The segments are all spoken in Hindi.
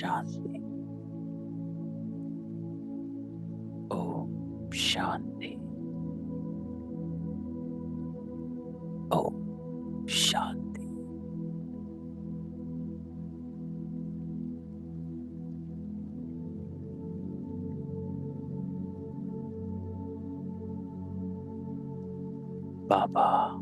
शांति। ओम शांति। ओम शांति। बाबा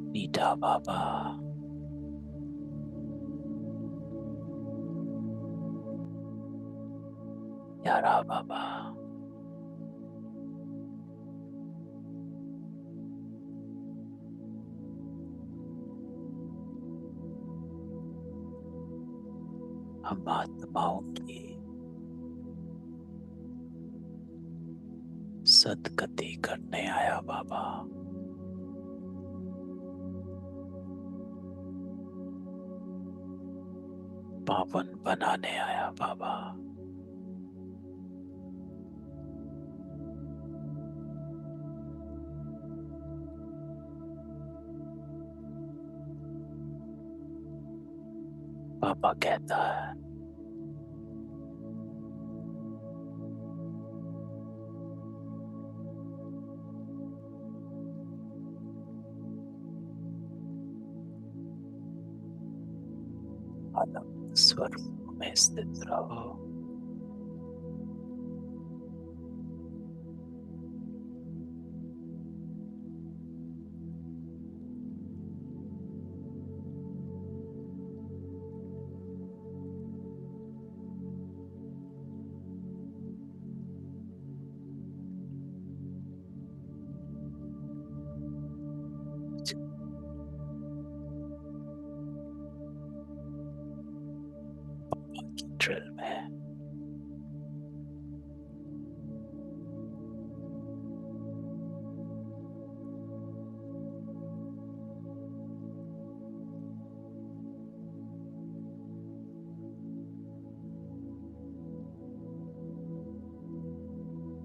मीठा बाबा, प्यारा बाबा, हम आत्माओं की सदगति करने आया बाबा। पावन बनाने आया बाबा। बाबा कहता है आनंद स्वरूप में स्थित रहो। ड्रिल में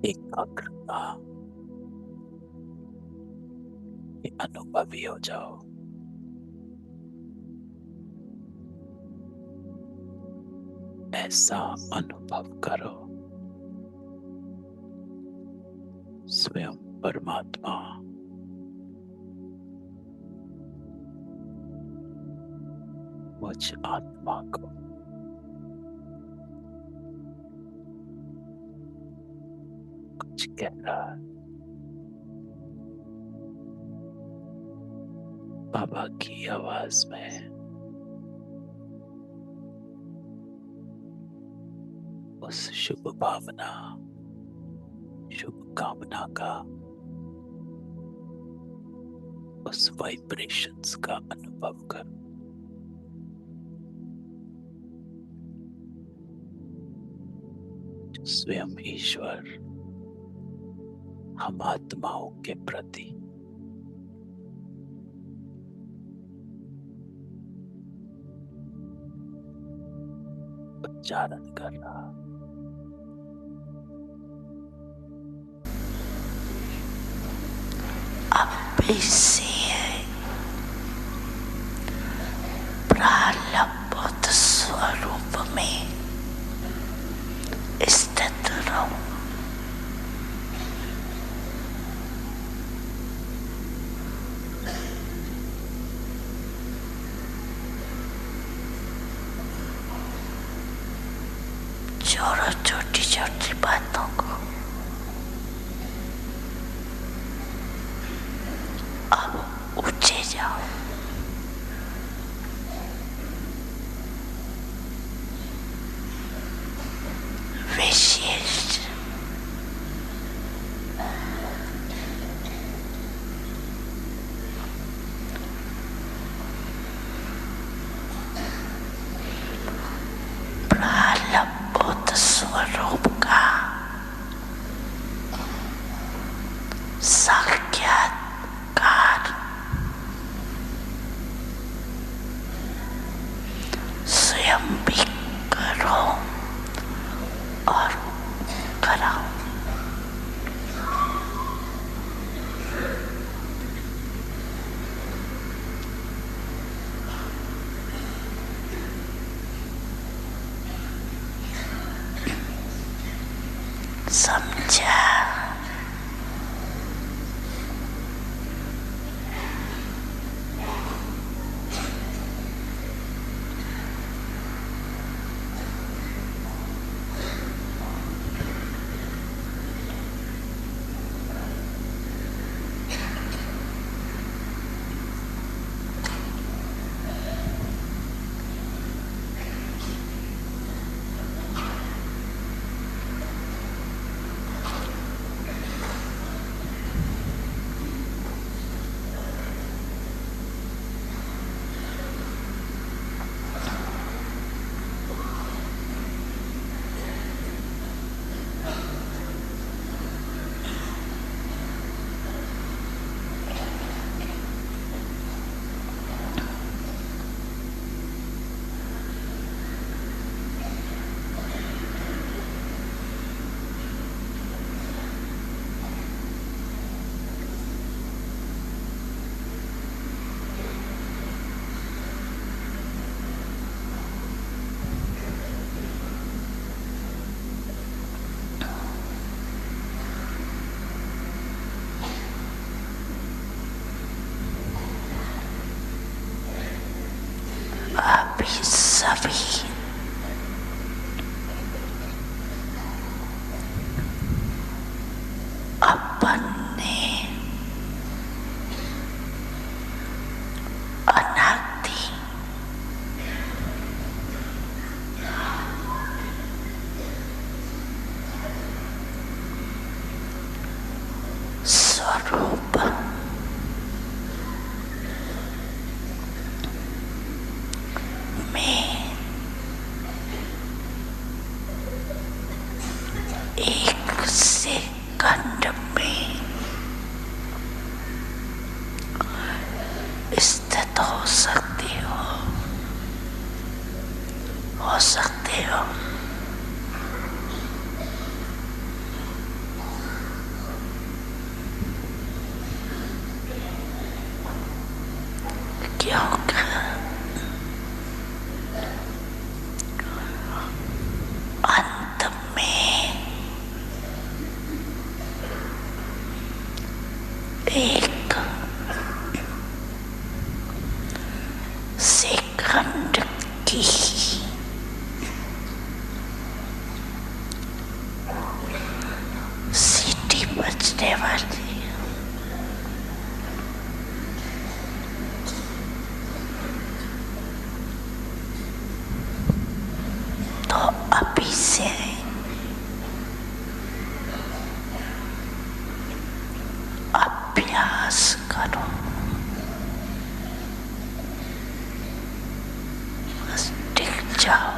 एकाग्रता के अनुभवी हो जाओ। ऐसा अनुभव करो स्वयं परमात्मा मुझ आत्मा को कुछ कह रहा है। बाबा की आवाज में उस शुभ भावना, शुभ कामना का, उस वाइब्रेशंस का अनुभव कर। जो स्वयं ईश्वर हम आत्माओं के प्रति उच्चारण कर रहा। इसी प्रालब्ध स्वरूप में स्थित रहो। छोड़ो छोटी छोटी बातों को। ऊंचे जाओ। विशेष प्रालब्ध स्वरूप का साक्षात्कार समझा। अभी सभी अपने अनादि स्वरूप में एक सेकंड में स्थित हो सकते हो। क्योंकि अंत में एक सेकंड की सीटी बजने वाली तो अभी से अभ्यास करो, बस टिक जाओ।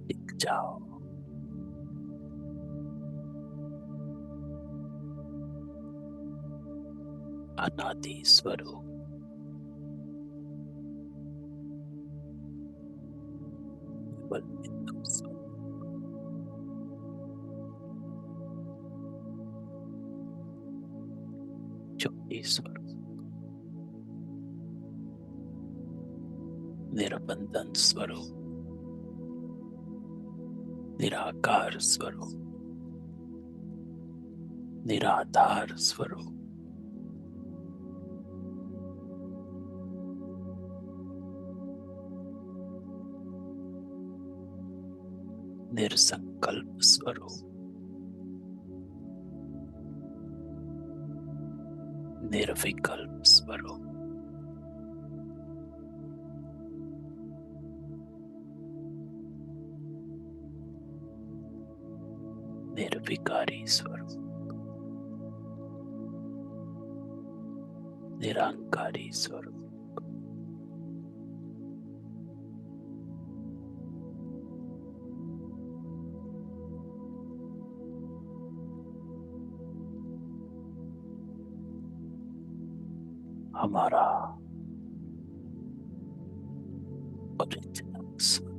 टिक जाओ। अनादि स्वरूप केवल एकदम स्वरूप स्वरूप, निरबंधन स्वरूप, निराकार स्वरूप, निराधार स्वरूप, निरसंकल्प स्वरूप, निर्विकल्प स्वरूप, निर्विकारी स्वरूप, निरंकारी स्वरूप, हमारा ओरिजिनल स्वरूप।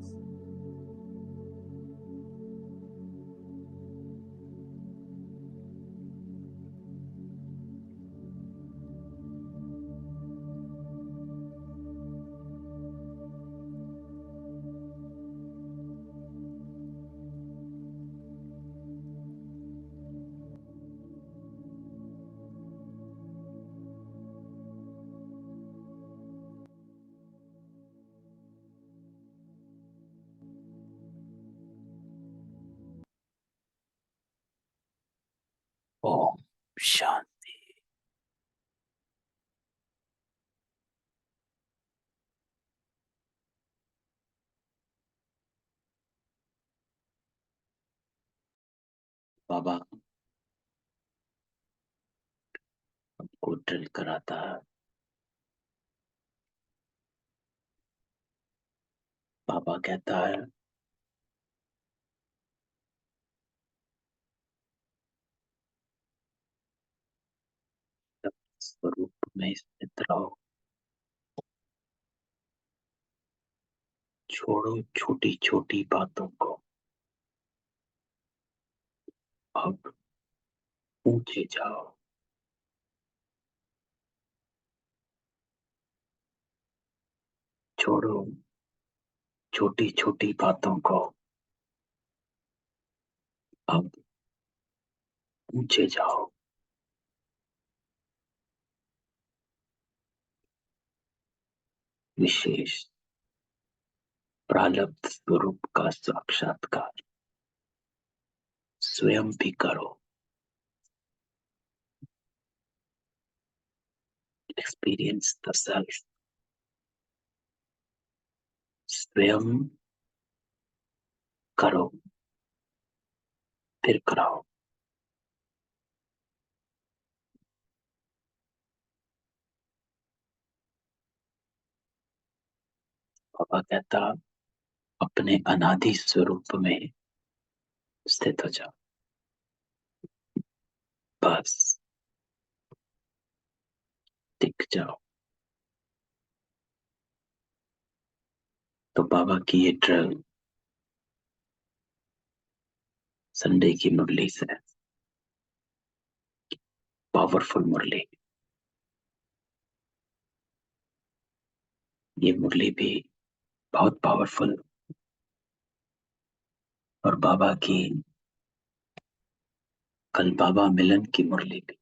ओम शांति। बाबा हमको ड्रिल कराता है। बाबा कहता है स्वरूप में स्थित रहो, छोड़ो छोटी छोटी बातों को, अब ऊंचे जाओ। छोड़ो छोटी छोटी बातों को, अब ऊंचे जाओ। विशेष प्रारब्ध स्वरूप का साक्षात्कार स्वयं भी करो। Experience the self. स्वयं करो, फिर कराओ। बाबा कहता अपने अनादि स्वरूप में स्थित हो जाओ, बस टिक जाओ। तो बाबा की ये ड्रिल संडे की मुरली से, पावरफुल मुरली। ये मुरली भी बहुत पावरफुल, और बाबा की कल बाबा मिलन की मुरली भी।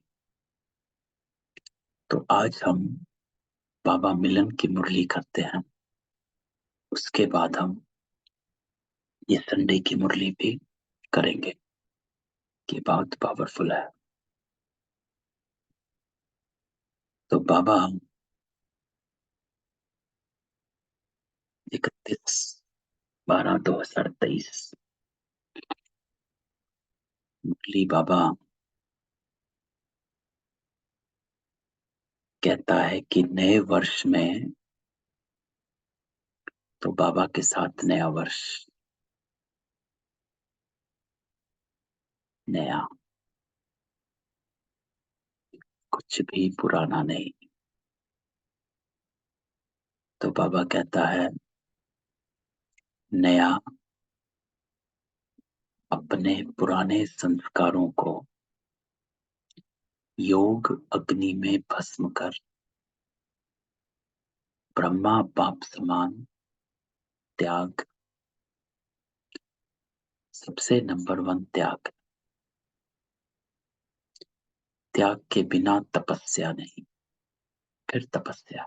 तो आज हम बाबा मिलन की मुरली करते हैं, उसके बाद हम ये संडे की मुरली भी करेंगे, कि बहुत पावरफुल है। तो बाबा 31/12/2023 मुरली बाबा कहता है कि नए वर्ष में, तो बाबा के साथ नया वर्ष, नया, कुछ भी पुराना नहीं। तो बाबा कहता है नया, अपने पुराने संस्कारों को योग अग्नि में भस्म कर, ब्रह्मा बाप समान त्याग सबसे नंबर 1 त्याग। त्याग के बिना तपस्या नहीं। फिर तपस्या,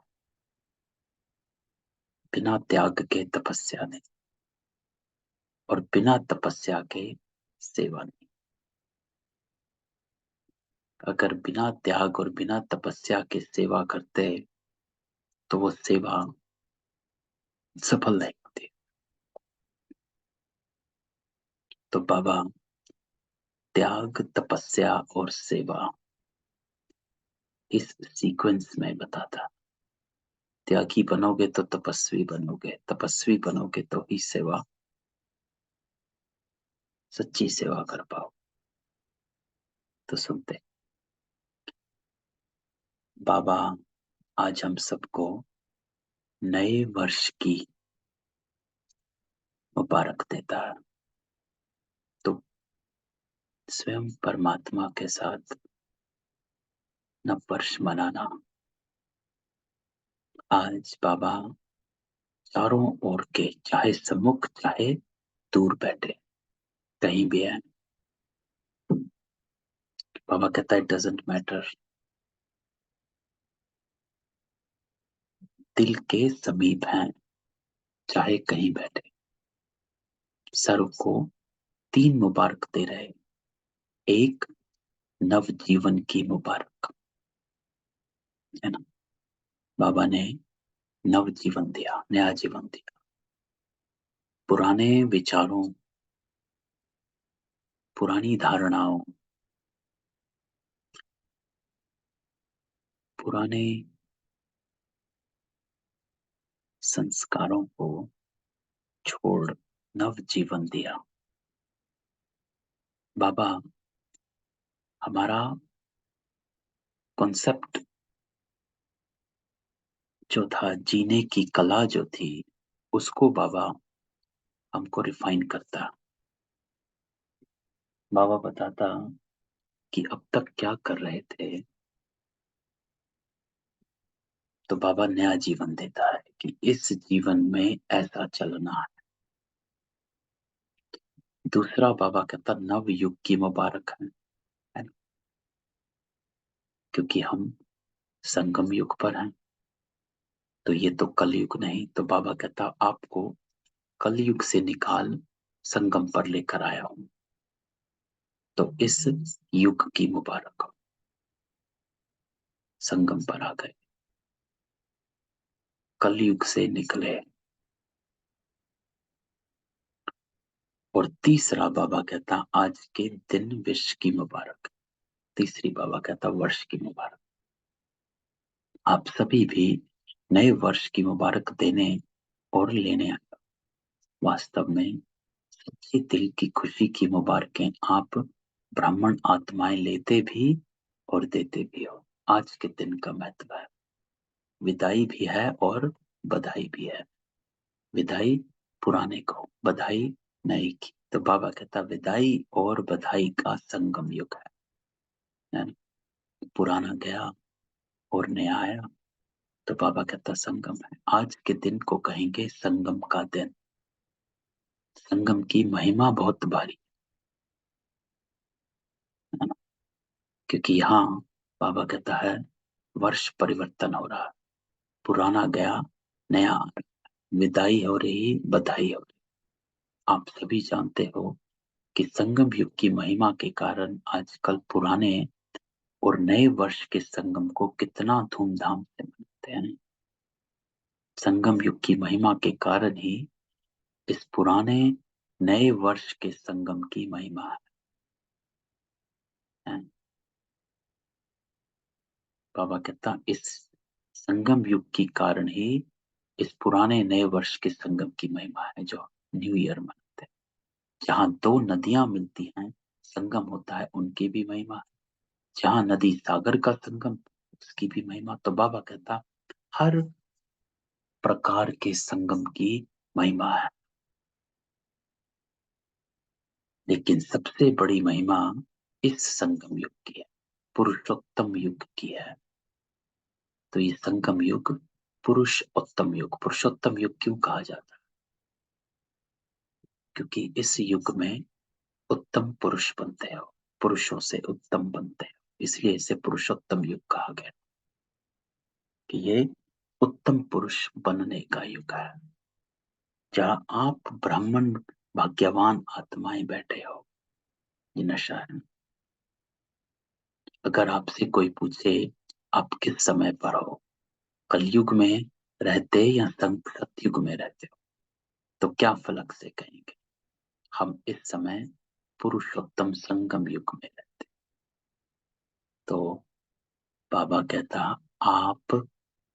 बिना त्याग के तपस्या नहीं, और बिना तपस्या के सेवा नहीं। अगर बिना त्याग और बिना तपस्या के सेवा करते तो वो सेवा सफल नहीं होती। तो बाबा त्याग, तपस्या और सेवा इस सीक्वेंस में बताता। त्यागी बनोगे तो तपस्वी बनोगे, तपस्वी बनोगे तो ही सेवा, सच्ची सेवा कर पाओ। तो सुनते बाबा आज हम सबको नए वर्ष की मुबारक देता है। तो स्वयं परमात्मा के साथ नव वर्ष मनाना। आज बाबा चारों ओर के, चाहे सम्मुख चाहे दूर बैठे, कहीं भी है, बाबा कहता है डजेंट मैटर, दिल के समीप हैं, चाहे कहीं बैठे। सर्व को 3 मुबारक दे रहे। एक, नव जीवन की मुबारक, है ना। बाबा ने नव जीवन दिया, नया जीवन दिया। पुराने विचारों, पुरानी धारणाओं, पुराने संस्कारों को छोड़ नव जीवन दिया। बाबा हमारा कॉन्सेप्ट जो था, जीने की कला जो थी, उसको बाबा हमको रिफाइन करता। बाबा बताता कि अब तक क्या कर रहे थे। तो बाबा नया जीवन देता है कि इस जीवन में ऐसा चलना है। दूसरा बाबा कहता नव युग की मुबारक है ना? क्योंकि हम संगम युग पर हैं, तो ये तो कलयुग नहीं। तो बाबा कहता आपको कलयुग से निकाल संगम पर लेकर आया हूं, तो इस युग की मुबारक हो। संगम पर आ गए, कलयुग से निकले। और तीसरा बाबा कहता आज के दिन विश्व की मुबारक। तीसरी बाबा कहता वर्ष की मुबारक। आप सभी भी नए वर्ष की मुबारक देने और लेने आए। वास्तव में सच्ची दिल की खुशी की मुबारकें आप ब्राह्मण आत्माएं लेते भी और देते भी हो। आज के दिन का महत्व है, विदाई भी है और बधाई भी है। विदाई पुराने को, बधाई नई की। तो बाबा कहता विदाई और बधाई का संगम युग है। यानी पुराना गया और नया आया, तो बाबा कहता संगम है। आज के दिन को कहेंगे संगम का दिन। संगम की महिमा बहुत भारी है ना, क्योंकि यहाँ बाबा कहता है वर्ष परिवर्तन हो रहा है, पुराना गया नया आ रहा है, विदाई हो रही, बधाई हो रही। आप सभी जानते हो कि संगम युग की महिमा के कारण आजकल पुराने और नए वर्ष के संगम को कितना धूमधाम से मनाते हैं। संगम युग की महिमा के कारण ही इस पुराने नए वर्ष के संगम की महिमा है। बाबा कहता इस संगम युग के कारण ही इस पुराने नए वर्ष के संगम की महिमा है, जो न्यू ईयर मनाते हैं। जहाँ 2 नदियां मिलती हैं, संगम होता है, उनकी भी महिमा है। जहाँ नदी सागर का संगम, उसकी भी महिमा। तो बाबा कहता हर प्रकार के संगम की महिमा है, लेकिन सबसे बड़ी महिमा इस संगम युग की है। पुरुषोत्तम युग की है। तो ये संगम युग पुरुषोत्तम युग, पुरुषोत्तम युग क्यों कहा जाता है? क्योंकि इस युग में उत्तम पुरुष बनते हो, पुरुषों से उत्तम बनते हो, इसलिए इसे पुरुषोत्तम युग कहा गया कि ये उत्तम पुरुष बनने का युग है। जहां आप ब्राह्मण भाग्यवान आत्माएं बैठे हो, ये नशा है। अगर आपसे कोई पूछे आप किस समय पर हो, कलयुग में रहते या सतयुग में रहते हो, तो क्या फलक से कहेंगे? हम इस समय पुरुषोत्तम संगम युग में रहते। तो बाबा कहता, आप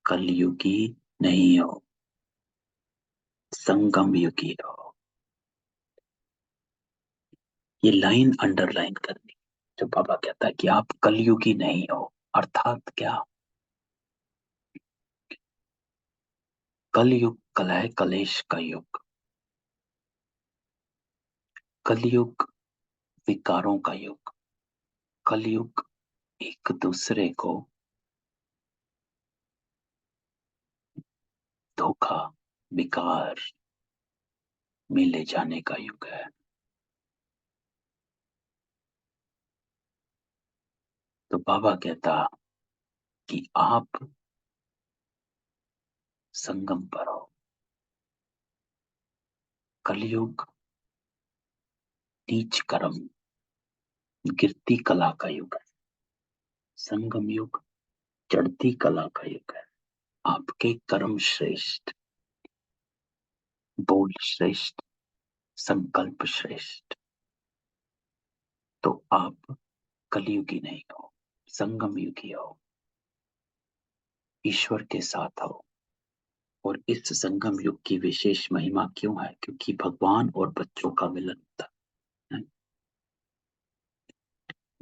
कलयुगी नहीं हो, संगम युगी हो। ये लाइन अंडरलाइन करनी। जो बाबा कहता है कि आप कलयुगी नहीं हो, अर्थात क्या? कलयुग कलह कलेश का युग, कलयुग विकारों का युग, कलयुग एक दूसरे को धोखा विकार में ले जाने का युग है। तो बाबा कहता कि आप संगम पर हो। कलयुग नीच कर्म गिरती कला का युग है, संगम युग चढ़ती कला का युग है। आपके कर्म श्रेष्ठ, बोल श्रेष्ठ, संकल्प श्रेष्ठ, तो आप कलयुगी नहीं हो, संगम युगी हो, ईश्वर के साथ हो। और इस संगम युग की विशेष महिमा क्यों है? क्योंकि भगवान और बच्चों का मिलन होता है।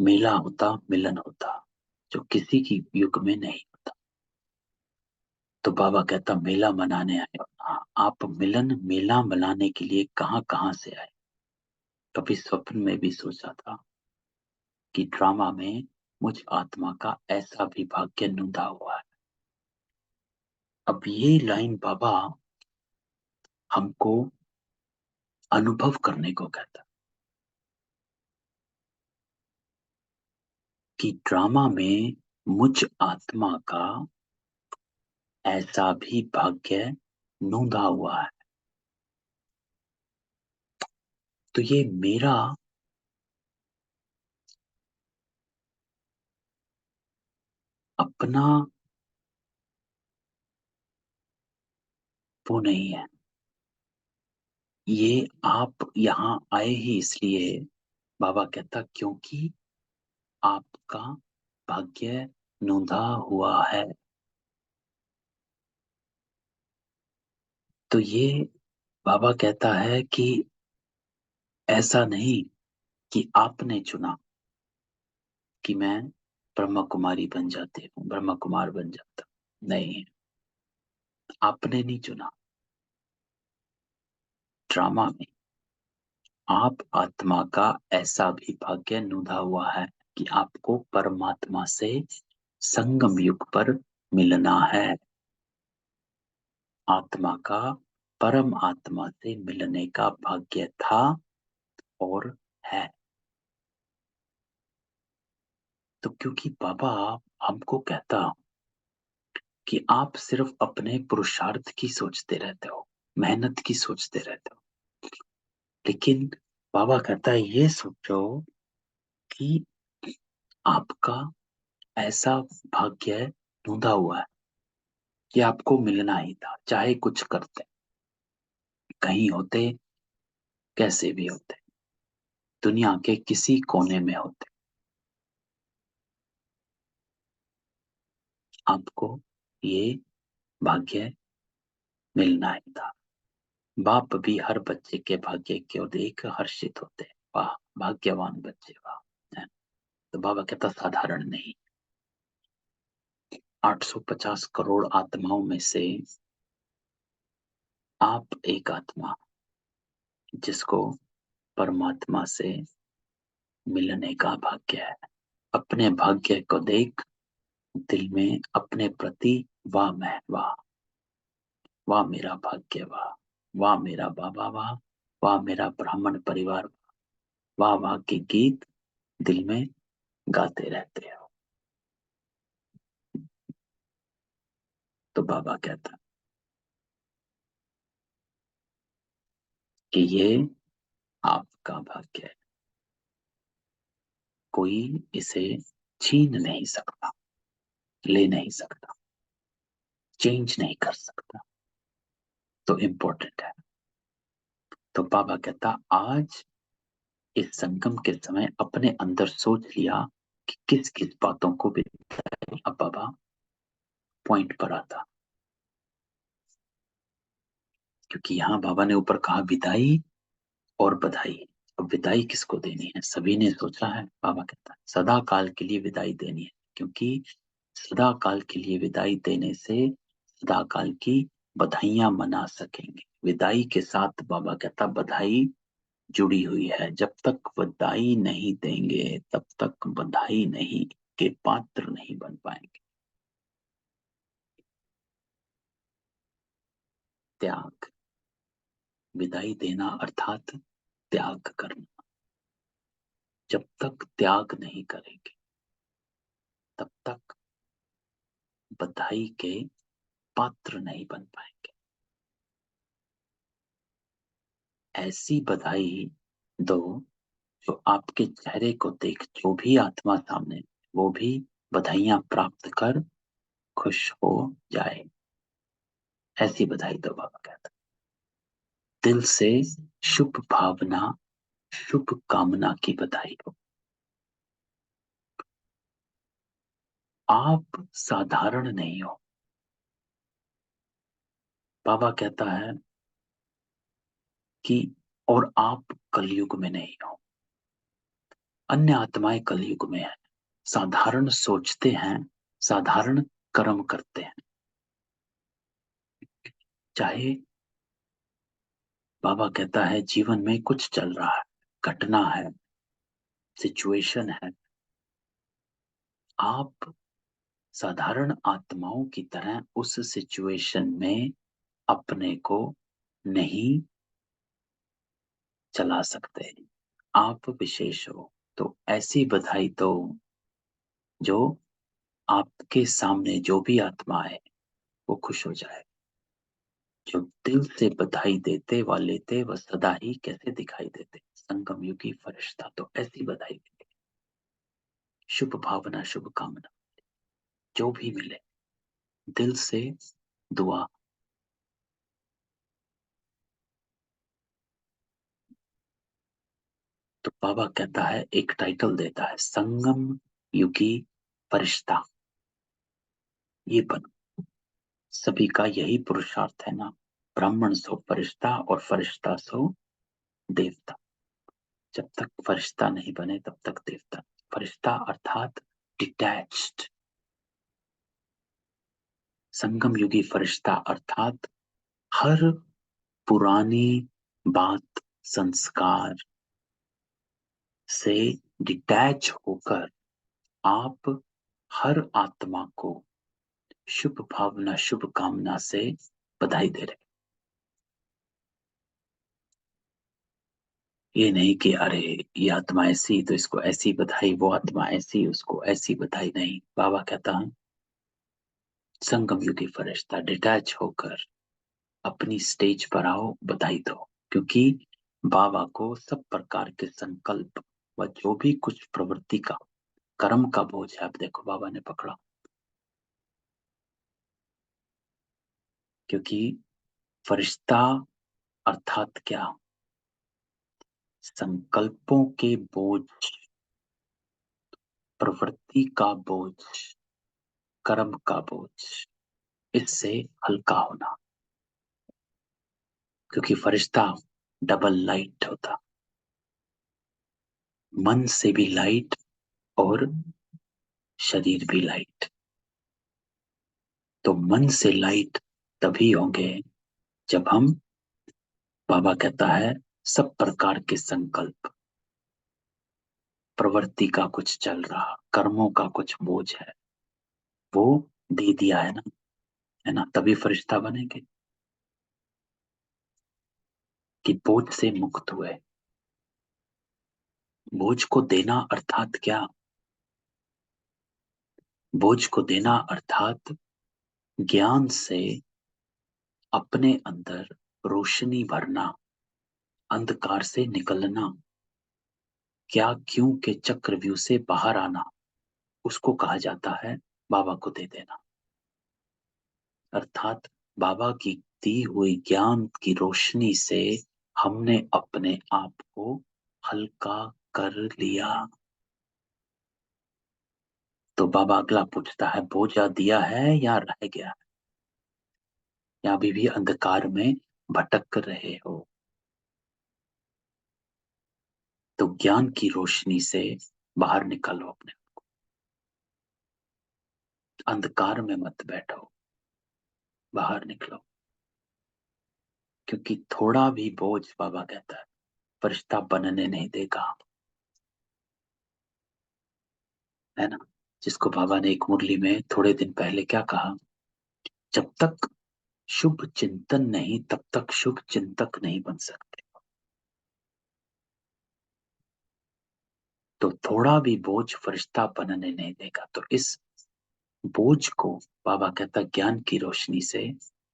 मेला होता, मिलन होता, जो किसी की युग में नहीं होता। तो बाबा कहता मेला मनाने आए हो। हाँ, आप मिलन मेला मनाने के लिए कहाँ कहाँ से आए? कभी स्वप्न में भी सोचा था कि ड्रामा में मुझ आत्मा का ऐसा भी भाग्य नुदा हुआ है? अब ये लाइन बाबा हमको अनुभव करने को कहता कि ड्रामा में मुझ आत्मा का ऐसा भी भाग्य नूंदा हुआ है। तो ये मेरा अपना वो नहीं है। ये आप यहाँ आए ही इसलिए, बाबा कहता क्योंकि आपका भाग्य नूंदा हुआ है। तो ये बाबा कहता है कि ऐसा नहीं कि आपने चुना कि मैं ब्रह्मा कुमारी बन जाती हूँ, ब्रह्मा कुमार बन जाता हूँ। नहीं, आपने नहीं चुना। ड्रामा में आप आत्मा का ऐसा भी भाग्य नूंदा हुआ है कि आपको परमात्मा से संगम युग पर मिलना है। आत्मा का परम आत्मा से मिलने का भाग्य था और है। तो क्योंकि बाबा हमको कहता कि आप सिर्फ अपने पुरुषार्थ की सोचते रहते हो, मेहनत की सोचते रहते हो, लेकिन बाबा कहता है ये सोचो कि आपका ऐसा भाग्य ढूंढा हुआ है कि आपको मिलना ही था, चाहे कुछ करते, कहीं होते, कैसे भी होते, दुनिया के किसी कोने में होते, आपको ये भाग्य मिलना ही था। बाप भी हर बच्चे के भाग्य की ओर देख हर्षित होते हैं, वाह भाग्यवान बच्चे, वाह है। तो बाबा कहता साधारण नहीं, 850 करोड़ आत्माओं में से आप एक आत्मा जिसको परमात्मा से मिलने का भाग्य है। अपने भाग्य को देख दिल में अपने प्रति वाह मैं वाह, वाह मेरा भाग्य वाह, वाह मेरा बाबा वाह, वाह मेरा ब्राह्मण परिवार, वाह वाह के गीत दिल में गाते रहते हो। तो बाबा कहता कि ये आपका भाग्य है, कोई इसे छीन नहीं सकता, ले नहीं सकता, चेंज नहीं कर सकता। तो इम्पोर्टेंट है। तो बाबा कहता आज इस संगम के समय अपने अंदर सोच लिया कि किस किस बातों को भी। अब बाबा पॉइंट पर आता, क्योंकि यहाँ बाबा ने ऊपर कहा विदाई और बधाई। अब विदाई किसको देनी है, सभी ने सोचा है। बाबा कहता है सदा काल के लिए विदाई देनी है, क्योंकि सदा काल के लिए विदाई देने से सदा काल की बधाइयां मना सकेंगे। विदाई के साथ बाबा कहता बधाई जुड़ी हुई है। जब तक बधाई नहीं देंगे तब तक बधाई नहीं के पात्र नहीं बन पाएंगे। त्याग, विदाई देना अर्थात त्याग करना। जब तक त्याग नहीं करेंगे तब तक बधाई के पात्र नहीं बन पाएंगे। ऐसी बधाई दो जो आपके चेहरे को देख जो भी आत्मा सामने वो भी बधाइयां प्राप्त कर खुश हो जाए। ऐसी बधाई दो। बाबा कहता दिल से शुभ भावना शुभ कामना की बधाई हो। आप साधारण नहीं हो। बाबा कहता है कि और आप कलयुग में नहीं हो। अन्य आत्माएं कलयुग में है, साधारण सोचते हैं, साधारण कर्म करते हैं। चाहे बाबा कहता है जीवन में कुछ चल रहा है, घटना है, सिचुएशन है, आप साधारण आत्माओं की तरह उस सिचुएशन में अपने को नहीं चला सकते। आप विशेष हो। तो ऐसी बधाई दो जो आपके सामने जो भी आत्मा है वो खुश हो जाए। जो दिल से बधाई देते व लेते वह सदा ही कैसे दिखाई देते, संगम युगी फरिश्ता। तो ऐसी बधाई मिले, शुभ भावना शुभ कामना जो भी मिले, दिल से दुआ। तो बाबा कहता है एक टाइटल देता है संगम युगी फरिश्ता। ये बन सभी का यही पुरुषार्थ है ना, ब्राह्मण सो फरिश्ता और फरिश्ता सो देवता। जब तक फरिश्ता नहीं बने तब तक देवता। फरिश्ता अर्थात डिटैच्ड, संगम युगी फरिश्ता अर्थात हर पुरानी बात संस्कार से डिटैच होकर आप हर आत्मा को शुभ भावना शुभ कामना से बधाई दे रहे। ये नहीं कि अरे ये आत्मा ऐसी तो इसको ऐसी बधाई, वो आत्मा ऐसी उसको ऐसी बधाई। नहीं, बाबा कहता है संगम युगी फरिश्ता डिटैच होकर अपनी स्टेज पर आओ, बधाई दो। क्योंकि बाबा को सब प्रकार के संकल्प व जो भी कुछ प्रवृत्ति का कर्म का बोझ है, अब देखो बाबा ने पकड़ा। क्योंकि फरिश्ता अर्थात क्या, संकल्पों के बोझ, प्रवृत्ति का बोझ, कर्म का बोझ, इससे हल्का होना। क्योंकि फरिश्ता डबल लाइट होता, मन से भी लाइट और शरीर भी लाइट। तो मन से लाइट तभी होंगे जब हम, बाबा कहता है सब प्रकार के संकल्प, प्रवृत्ति का कुछ चल रहा, कर्मों का कुछ बोझ है, वो दे दिया है ना, तभी फरिश्ता बनेंगे कि बोझ से मुक्त हुए। बोझ को देना अर्थात क्या? बोझ को देना अर्थात ज्ञान से अपने अंदर रोशनी भरना, अंधकार से निकलना, क्या क्यों के चक्रव्यूह से बाहर आना, उसको कहा जाता है बाबा को दे देना। अर्थात बाबा की दी हुई ज्ञान की रोशनी से हमने अपने आप को हल्का कर लिया। तो बाबा अगला पूछता है, बोझा दिया है या रह गया है, या अभी भी अंधकार में भटक रहे हो? तो ज्ञान की रोशनी से बाहर निकालो अपने, अंधकार में मत बैठो, बाहर निकलो। क्योंकि थोड़ा भी बोझ, बाबा कहता है, फरिश्ता बनने नहीं देगा, है ना। जिसको बाबा ने एक मुरली में थोड़े दिन पहले क्या कहा, जब तक शुभ चिंतन नहीं तब तक शुभ चिंतक नहीं बन सकते। तो थोड़ा भी बोझ फरिश्ता बनने नहीं देगा। तो इस बोझ को बाबा कहता ज्ञान की रोशनी से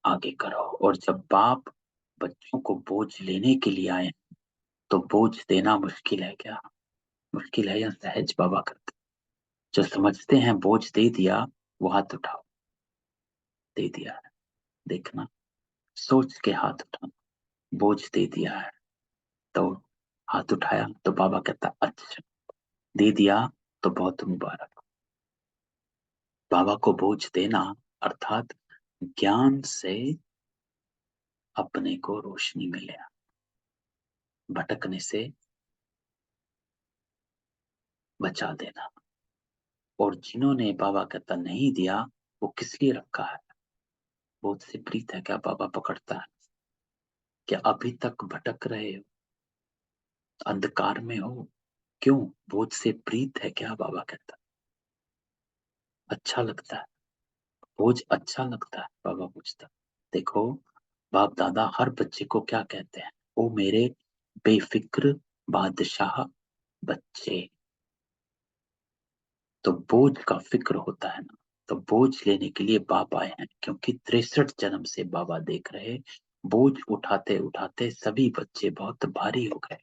आगे करो। और जब बाप बच्चों को बोझ लेने के लिए आए तो बोझ देना मुश्किल है क्या? मुश्किल है या सहज? बाबा करते जो समझते हैं बोझ दे दिया, वो हाथ उठाओ। दे दिया है, देखना, सोच के हाथ उठाना, बोझ दे दिया है। तो हाथ उठाया तो बाबा कहता अच्छा, दे दिया तो बहुत मुबारक। बाबा को बोझ देना अर्थात ज्ञान से अपने को रोशनी मिले, भटकने से बचा देना। और जिन्होंने बाबा कहता नहीं दिया, वो किस लिए रखा है? बोझ से प्रीत है क्या? बाबा पकड़ता है क्या? अभी तक भटक रहे हो, अंधकार में हो, क्यों? बोझ से प्रीत है क्या? बाबा कहता अच्छा लगता है, बोझ अच्छा लगता है? बाबा पूछता। देखो, बाप दादा हर बच्चे को क्या कहते हैं, ओ मेरे बेफिक्र बादशाह बच्चे। तो बोझ का फिक्र होता है ना, तो बोझ लेने के लिए बाप आए हैं, क्योंकि 63 जन्म से बाबा देख रहे, बोझ उठाते उठाते सभी बच्चे बहुत भारी हो गए,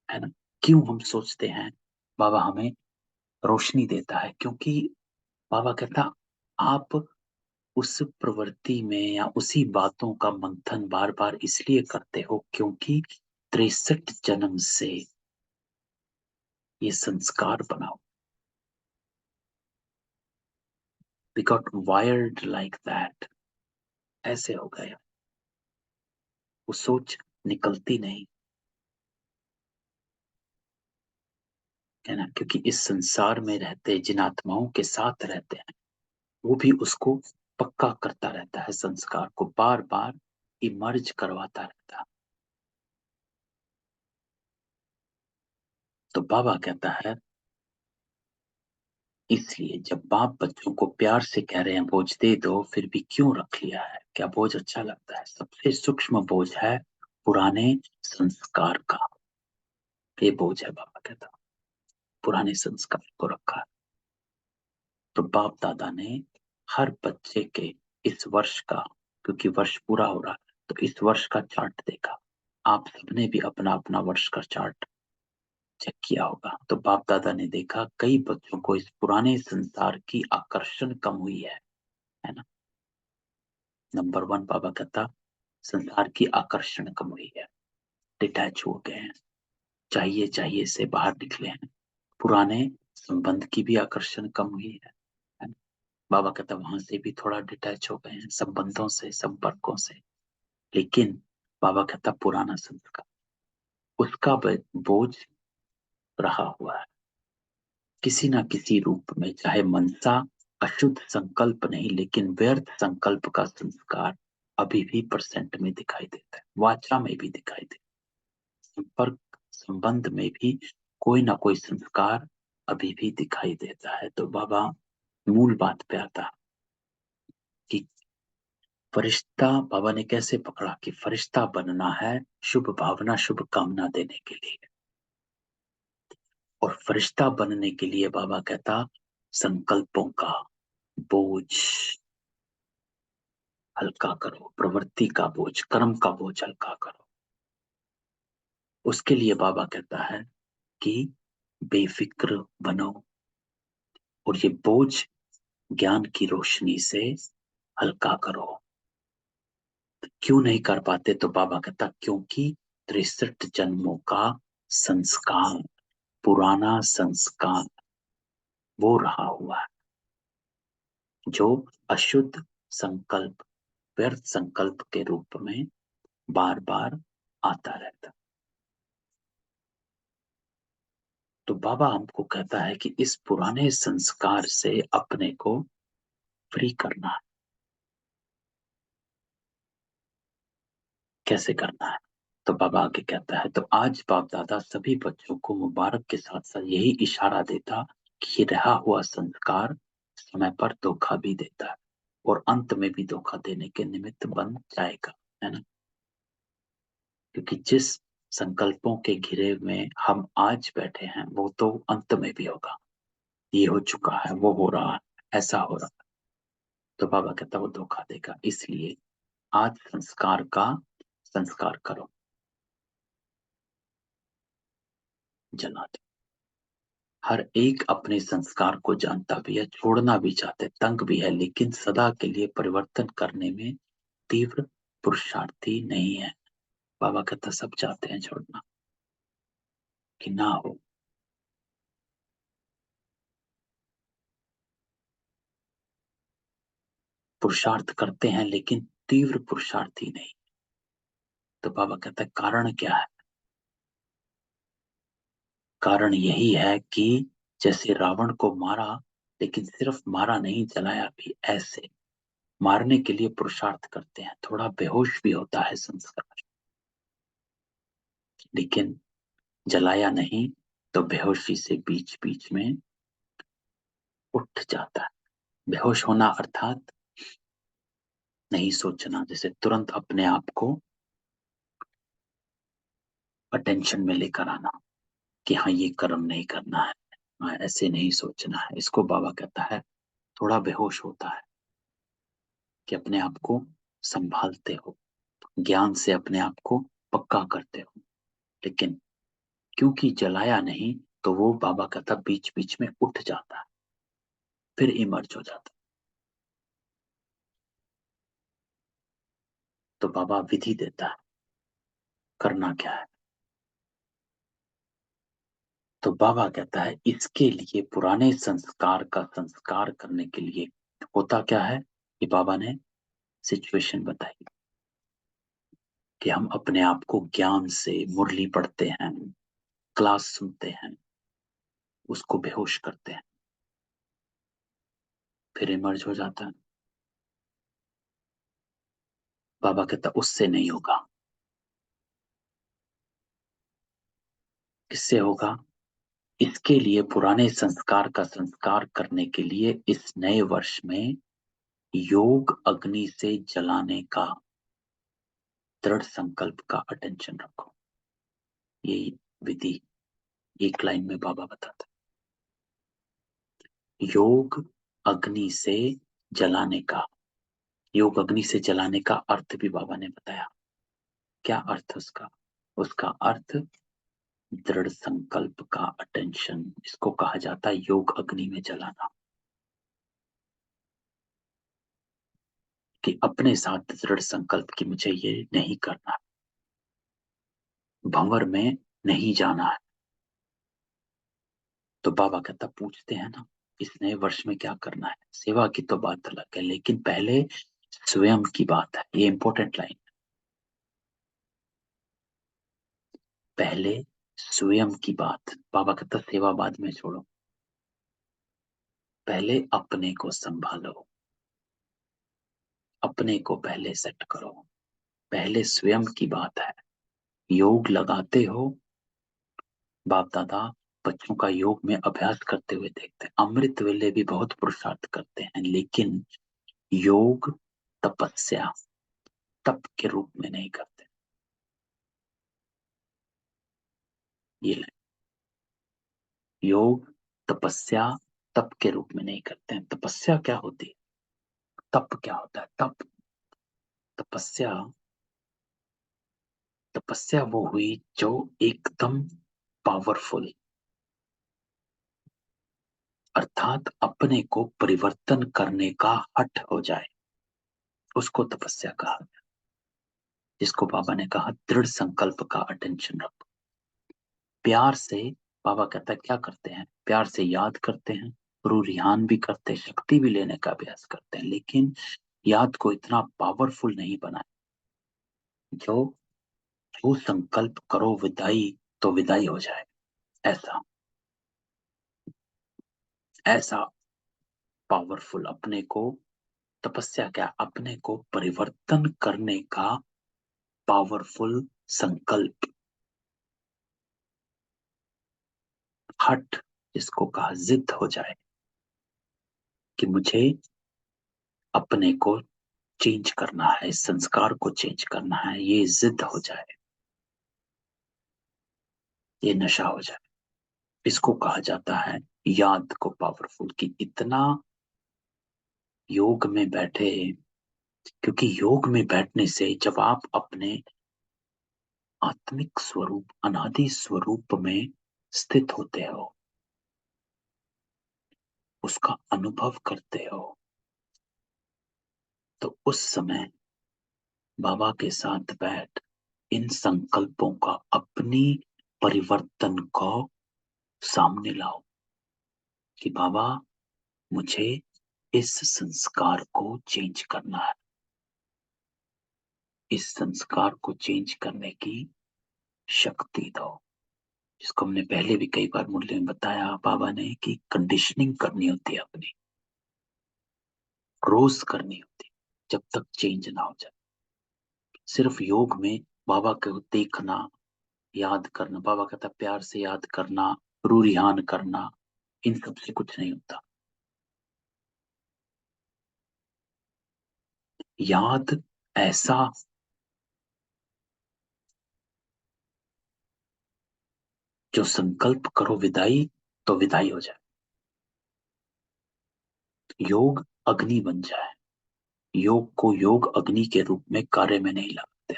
है ना। क्यों हम सोचते हैं बाबा हमें रोशनी देता है? क्योंकि बाबा कहता आप उस प्रवृत्ति में या उसी बातों का मंथन बार बार इसलिए करते हो क्योंकि 63 जन्म से ये संस्कार बनाओ। We got wired like that, ऐसे हो गए, वो सोच निकलती नहीं, है ना। क्योंकि इस संसार में रहते जिन आत्माओं के साथ रहते हैं, वो भी उसको पक्का करता रहता है, संस्कार को बार बार इमर्ज करवाता रहता है। तो बाबा कहता है इसलिए जब बाप बच्चों को प्यार से कह रहे हैं बोझ दे दो, फिर भी क्यों रख लिया है? क्या बोझ अच्छा लगता है? सबसे सूक्ष्म बोझ है पुराने संस्कार का, ये बोझ है। बाबा कहता पुराने संस्कार को रखा। तो बाप दादा ने हर बच्चे के इस वर्ष का, क्योंकि वर्ष पूरा हो रहा है, तो इस वर्ष का चार्ट देखा। आप सबने भी अपना अपना वर्ष का चार्ट चेक किया होगा। तो बाप दादा ने देखा कई बच्चों को इस पुराने संसार की आकर्षण कम हुई है ना। नंबर 1 बाबा कहता संसार की आकर्षण कम हुई है, डिटैच हो गए हैं, चाहिए चाहिए से बाहर निकले हैं। पुराने संबंध की भी आकर्षण कम हुई है ना? बाबा कहता वहां से भी थोड़ा डिटैच हो गए हैं, संबंधों से, संपर्कों से। लेकिन बाबा कहता पुराना संस्कार, उसका बोझ रहा हुआ है किसी ना किसी रूप में, चाहे मनसा अशुद्ध संकल्प नहीं, लेकिन व्यर्थ संकल्प का संस्कार अभी भी परसेंट में दिखाई देता है, वाचा में भी दिखाई देता है, संपर्क संबंध में भी कोई ना कोई संस्कार अभी भी दिखाई देता है। तो बाबा मूल बात पे आता है कि फरिश्ता बाबा ने कैसे पकड़ा कि फरिश्ता बनना है शुभ भावना शुभ कामना देने के लिए। और फरिश्ता बनने के लिए बाबा कहता संकल्पों का बोझ हल्का करो, प्रवृत्ति का बोझ, कर्म का बोझ हल्का करो। उसके लिए बाबा कहता है कि बेफिक्र बनो और ये बोझ ज्ञान की रोशनी से हल्का करो। क्यों नहीं कर पाते? तो बाबा कहता क्योंकि 63 जन्मों का संस्कार, पुराना संस्कार वो रहा हुआ है, जो अशुद्ध संकल्प, व्यर्थ संकल्प के रूप में बार बार आता रहता। तो बाबा हमको कहता है कि इस पुराने संस्कार से अपने को फ्री करना है। कैसे करना है? तो बाबा आगे कहता है, तो आज बाप दादा सभी बच्चों को मुबारक के साथ साथ यही इशारा देता कि ये रहा हुआ संस्कार समय पर धोखा भी देता है और अंत में भी धोखा देने के निमित्त बन जाएगा, है ना? क्योंकि जिस संकल्पों के घिरे में हम आज बैठे हैं वो तो अंत में भी होगा। ये हो चुका है, वो हो रहा है, ऐसा हो रहा है। तो बाबा कहता वो धोखा देगा, इसलिए आज संस्कार का संस्कार करो, जला दो। हर एक अपने संस्कार को जानता भी है, छोड़ना भी चाहते, तंग भी है, लेकिन सदा के लिए परिवर्तन करने में तीव्र पुरुषार्थी नहीं है। बाबा कहता सब चाहते हैं छोड़ना, कि ना हो। पुरुषार्थ करते हैं लेकिन तीव्र पुरुषार्थी नहीं। तो बाबा कहता है कारण क्या है? कारण यही है कि जैसे रावण को मारा, लेकिन सिर्फ मारा नहीं, जलाया भी। ऐसे मारने के लिए पुरुषार्थ करते हैं, थोड़ा बेहोश भी होता है संस्कार, लेकिन जलाया नहीं तो बेहोशी से बीच बीच में उठ जाता है। बेहोश होना अर्थात नहीं सोचना, जैसे तुरंत अपने आप को अटेंशन में लेकर आना कि हाँ ये कर्म नहीं करना है, हाँ ऐसे नहीं सोचना है। इसको बाबा कहता है थोड़ा बेहोश होता है, कि अपने आप को संभालते हो, ज्ञान से अपने आप को पक्का करते हो। लेकिन क्योंकि जलाया नहीं तो वो बाबा कहता बीच बीच में उठ जाता है, फिर इमर्ज हो जाता है। तो बाबा विधि देता है करना क्या है। तो बाबा कहता है इसके लिए पुराने संस्कार का संस्कार करने के लिए होता क्या है कि बाबा ने सिचुएशन बताई कि हम अपने आप को ज्ञान से, मुरली पढ़ते हैं, क्लास सुनते हैं, उसको बेहोश करते हैं, फिर इमर्ज हो जाता है। बाबा कहता उससे नहीं होगा। किससे होगा? इसके लिए पुराने संस्कार का संस्कार करने के लिए इस नए वर्ष में योग अग्नि से जलाने का दृढ़ संकल्प का अटेंशन रखो। ये विधि एक लाइन में बाबा बताता है। योग अग्नि से जलाने का, योग अग्नि से जलाने का अर्थ भी बाबा ने बताया। क्या अर्थ उसका? उसका अर्थ दृढ़ संकल्प का अटेंशन, इसको कहा जाता है योग अग्नि में जलाना। कि अपने साथ दृढ़ संकल्प की मुझे ये नहीं करना, भंवर में नहीं जाना है। तो बाबा कहता पूछते हैं ना इस नए वर्ष में क्या करना है। सेवा की तो बात अलग है, लेकिन पहले स्वयं की बात है। ये इंपॉर्टेंट लाइन, पहले स्वयं की बात। बाबा कहता सेवा बाद में छोड़ो, पहले अपने को संभालो, अपने को पहले सेट करो। पहले स्वयं की बात है। योग लगाते हो बाप दादा, बच्चों का योग में अभ्यास करते हुए देखते हैं। अमृत वेले भी बहुत पुरुषार्थ करते हैं, लेकिन योग तपस्या तप के रूप में नहीं करते। ये योग तपस्या तप के रूप में नहीं करते हैं। तपस्या क्या होती है, तप क्या होता है? तपस्या तपस्या वो हुई जो एकदम पावरफुल, अर्थात अपने को परिवर्तन करने का हठ हो जाए, उसको तपस्या कहा। जिसको बाबा ने कहा दृढ़ संकल्प का अटेंशन रखो। प्यार से बाबा कहता है क्या करते हैं, प्यार से याद करते हैं, रूरिहान भी करते हैं, शक्ति भी लेने का अभ्यास करते हैं, लेकिन याद को इतना पावरफुल नहीं बनाए जो जो संकल्प करो विदाई तो विदाई हो जाए। ऐसा ऐसा पावरफुल अपने को, तपस्या क्या, अपने को परिवर्तन करने का पावरफुल संकल्प, हठ, जिसको कहा जिद हो जाए कि मुझे अपने को चेंज करना है, इस संस्कार को चेंज करना है, ये जिद हो जाए, ये नशा हो जाए। इसको कहा जाता है याद को पावरफुल, कि इतना योग में बैठे। क्योंकि योग में बैठने से जब आप अपने आत्मिक स्वरूप, अनादि स्वरूप में स्थित होते हो, उसका अनुभव करते हो, तो उस समय बाबा के साथ बैठ इन संकल्पों का, अपनी परिवर्तन को सामने लाओ कि बाबा मुझे इस संस्कार को चेंज करना है। इस संस्कार को चेंज करने की शक्ति दो, जिसको हमने पहले भी कई बार मूल्य में बताया बाबा ने, कि कंडीशनिंग करनी होती है अपनी, रोज करनी होती है, जब तक चेंज ना हो जाए। सिर्फ योग में बाबा को देखना, याद करना, बाबा कहता प्यार से याद करना, रूरिहान करना, इन सब से कुछ नहीं होता। याद ऐसा जो संकल्प करो विदाई तो विदाई हो जाए, योग अग्नि बन जाए। योग को योग अग्नि के रूप में कार्य में नहीं लाते,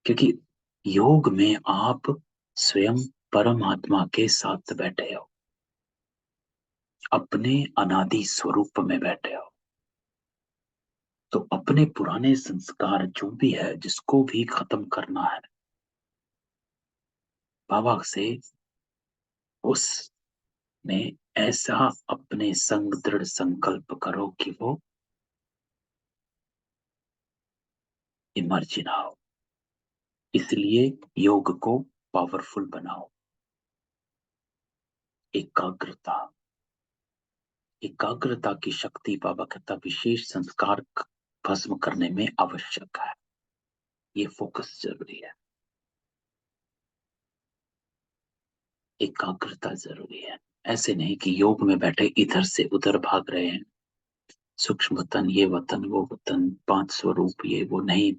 क्योंकि योग में आप स्वयं परमात्मा के साथ बैठे हो, अपने अनादि स्वरूप में बैठे हो। तो अपने पुराने संस्कार जो भी है, जिसको भी खत्म करना है, बाबा से उसमें ऐसा अपने संग दृढ़ संकल्प करो कि वो इमर्ज ना हो। इसलिए योग को पावरफुल बनाओ। एकाग्रता, एकाग्रता की शक्ति बाबा कहता विशेष संस्कार भस्म करने में आवश्यक है। ये फोकस जरूरी है, एकाग्रता जरूरी है। ऐसे नहीं कि योग में बैठे इधर से उधर भाग रहे हैं, सूक्ष्म वतन, ये वतन, वो वतन, पांच स्वरूप, ये वो नहीं।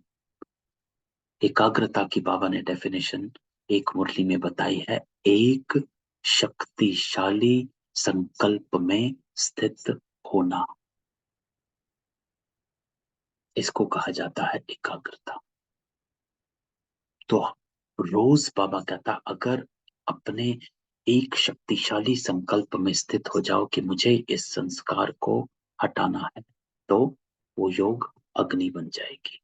एकाग्रता की बाबा ने डेफिनेशन एक मुरली में बताई है, एक शक्तिशाली संकल्प में स्थित होना, इसको कहा जाता है एकाग्रता। तो रोज बाबा कहता अगर अपने एक शक्तिशाली संकल्प में स्थित हो जाओ कि मुझे इस संस्कार को हटाना है, तो वो योग अग्नि बन जाएगी।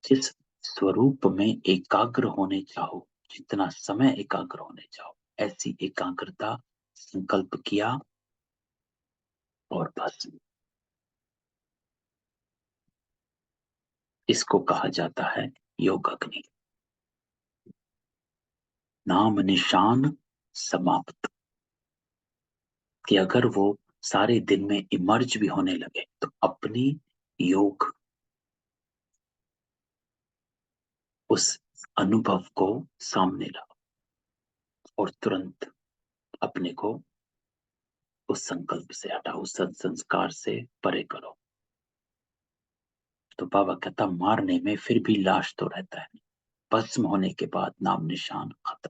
जिस स्वरूप में एकाग्र होने चाहो, जितना समय एकाग्र होने चाहो, ऐसी एकाग्रता संकल्प किया और बस, इसको कहा जाता है योग अग्नि। नाम निशान समाप्त, कि अगर वो सारे दिन में इमर्ज भी होने लगे तो अपनी योग, उस अनुभव को सामने लाओ और तुरंत अपने को उस संकल्प से हटाओ, उस संस्कार से परे करो। तो बाबा कहता मारने में फिर भी लाश तो रहता है, भस्म होने के बाद नाम निशान खत्म।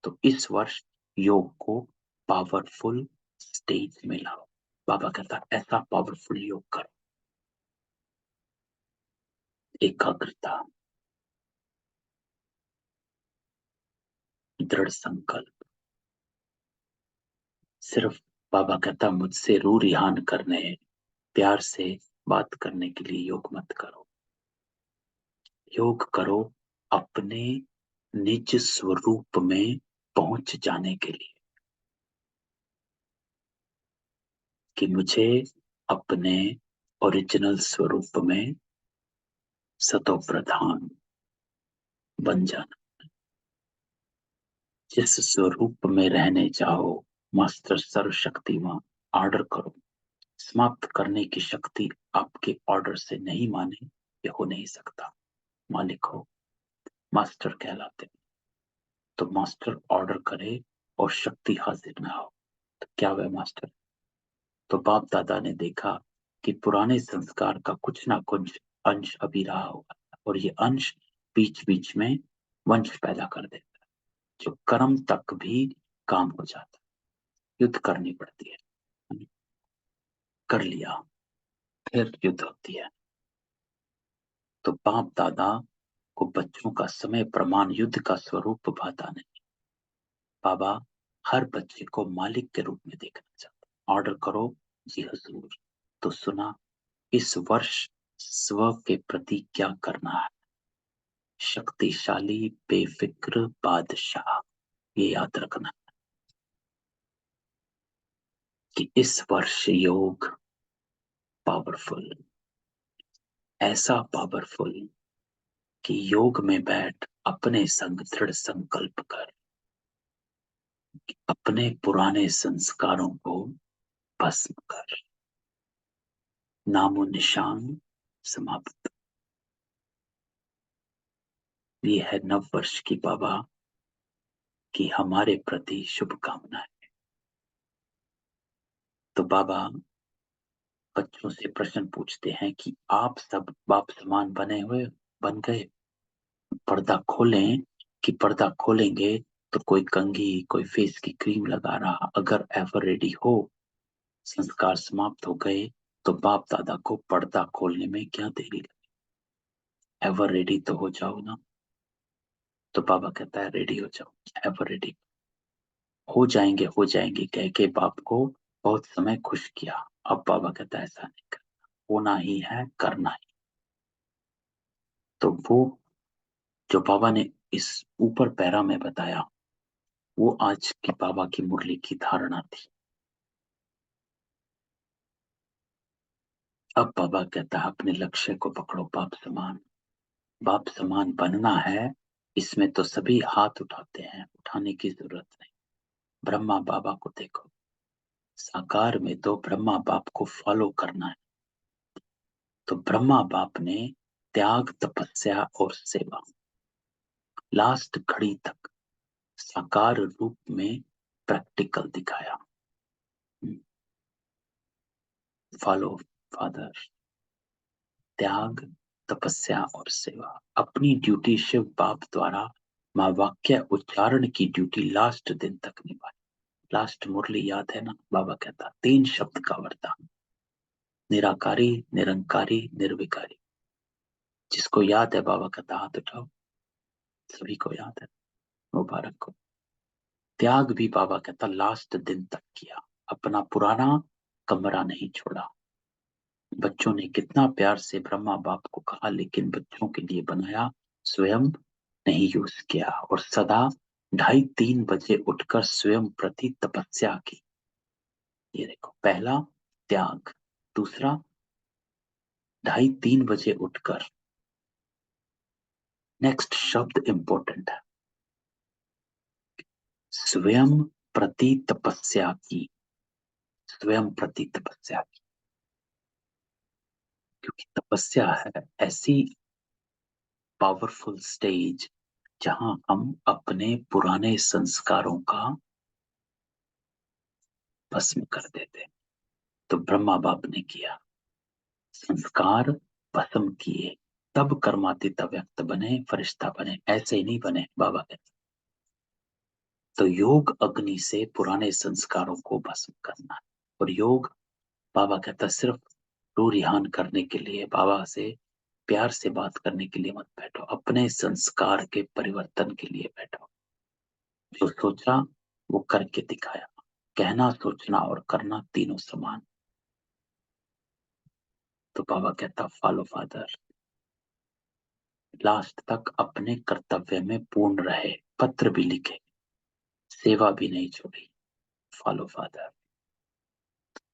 तो इस वर्ष योग को पावरफुल स्टेज में लाओ। बाबा कहता ऐसा पावरफुल योग करो, एकाग्रता, दृढ़ संकल्प। सिर्फ बाबा कहता मुझसे रू रिहान करने, प्यार से बात करने के लिए योग मत करो। योग करो अपने निज स्वरूप में पहुंच जाने के लिए, कि मुझे अपने ओरिजिनल स्वरूप में सतो प्रधान बन जाना। जिस स्वरूप में रहने चाहो, मास्टर सर्वशक्तिमान ऑर्डर करो। समाप्त करने की शक्ति आपके ऑर्डर से नहीं माने, ये हो नहीं सकता। मालिक हो, मास्टर कहलाते। तो मास्टर ऑर्डर करे और शक्ति हाजिर ना हो, तो क्या वह मास्टर? तो बाप दादा ने देखा कि पुराने संस्कार का कुछ ना कुछ अंश अभी रहा होगा, और ये अंश बीच बीच में वंश पैदा कर देता है, जो कर्म तक भी काम हो जाता है। युद्ध करनी पड़ती है, कर लिया फिर युद्ध होती है। तो बाप दादा को बच्चों का समय प्रमाण युद्ध का स्वरूप भाता नहीं। बाबा हर बच्चे को मालिक के रूप में देखना चाहते। ऑर्डर करो जी हजूर। तो सुना, इस वर्ष स्व के प्रति क्या करना है? शक्तिशाली बेफिक्र बादशाह, ये याद रखना कि इस वर्ष योग पावरफुल, ऐसा पावरफुल कि योग में बैठ अपने संग दृढ़ संकल्प कर, अपने पुराने संस्कारों को भस्म कर, नामो निशान समाप्त। ये है नव वर्ष की बाबा की हमारे प्रति शुभकामनाएं। तो बाबा बच्चों से प्रश्न पूछते हैं कि आप सब बाप समान बन गए? पर्दा खोलें कि पर्दा खोलेंगे तो कोई कंघी, कोई फेस की क्रीम लगा रहा। अगर एवर रेडी हो, संस्कार समाप्त हो गए, तो बाप दादा को पर्दा खोलने में क्या देरी लगी? एवर रेडी तो हो जाओ ना। तो बाबा कहता है रेडी हो जाओ, एवर रेडी हो जाएंगे कह के बाप को बहुत समय खुश किया। अब बाबा कहता है ऐसा नहीं करना, होना ही है, करना ही। तो वो जो बाबा ने इस ऊपर पैरा में बताया, वो आज की बाबा की मुरली की धारणा थी। अब बाबा कहता है अपने लक्ष्य को पकड़ो, बाप समान। बाप समान बनना है, इसमें तो सभी हाथ उठाते हैं, उठाने की जरूरत नहीं। ब्रह्मा बाबा को देखो, साकार में तो ब्रह्मा बाप को फॉलो करना है। तो ब्रह्मा बाप ने त्याग, तपस्या और सेवा लास्ट घड़ी तक साकार रूप में प्रैक्टिकल दिखाया। फॉलो फादर, त्याग, तपस्या और सेवा। अपनी ड्यूटी शिव बाप द्वारा मां वाक्य उच्चारण की ड्यूटी लास्ट दिन तक निभाई। लास्ट मुरली याद है ना? बाबा कहता 3 शब्द का वरदान, निराकारी, निरंकारी, निर्विकारी। जिसको याद है बाबा कहता हाथ उठाओ। सभी को याद है, मुबारक को। त्याग भी बाबा कहता लास्ट दिन तक किया, अपना पुराना कमरा नहीं छोड़ा। बच्चों ने कितना प्यार से ब्रह्मा बाप को कहा, लेकिन बच्चों के लिए बनाया, स्वयं नहीं यूज किया। और सदा 2:30-3 बजे उठकर स्वयं प्रति तपस्या की। ये देखो, पहला त्याग, दूसरा 2:30-3 बजे उठकर। नेक्स्ट शब्द इंपॉर्टेंट है, स्वयं प्रति तपस्या की। स्वयं प्रति तपस्या की, क्योंकि तपस्या है ऐसी पावरफुल स्टेज जहां हम अपने पुराने संस्कारों का भस्म कर देते। तो ब्रह्मा बाप ने किया, संस्कार भस्म किए, तब कर्मातीत व्यक्त बने, फरिश्ता बने। ऐसे ही नहीं बने बाबा कहते। तो योग अग्नि से पुराने संस्कारों को भस्म करना है। और योग बाबा कहता सिर्फ रू रिहान करने के लिए, बाबा से प्यार से बात करने के लिए मत बैठो, अपने संस्कार के परिवर्तन के लिए बैठो। जो सोचा वो करके दिखाया। कहना, सोचना और करना तीनों समान। तो बाबा कहता फॉलो फादर, लास्ट तक अपने कर्तव्य में पूर्ण रहे, पत्र भी लिखे, सेवा भी नहीं छोड़ी। फॉलो फादर,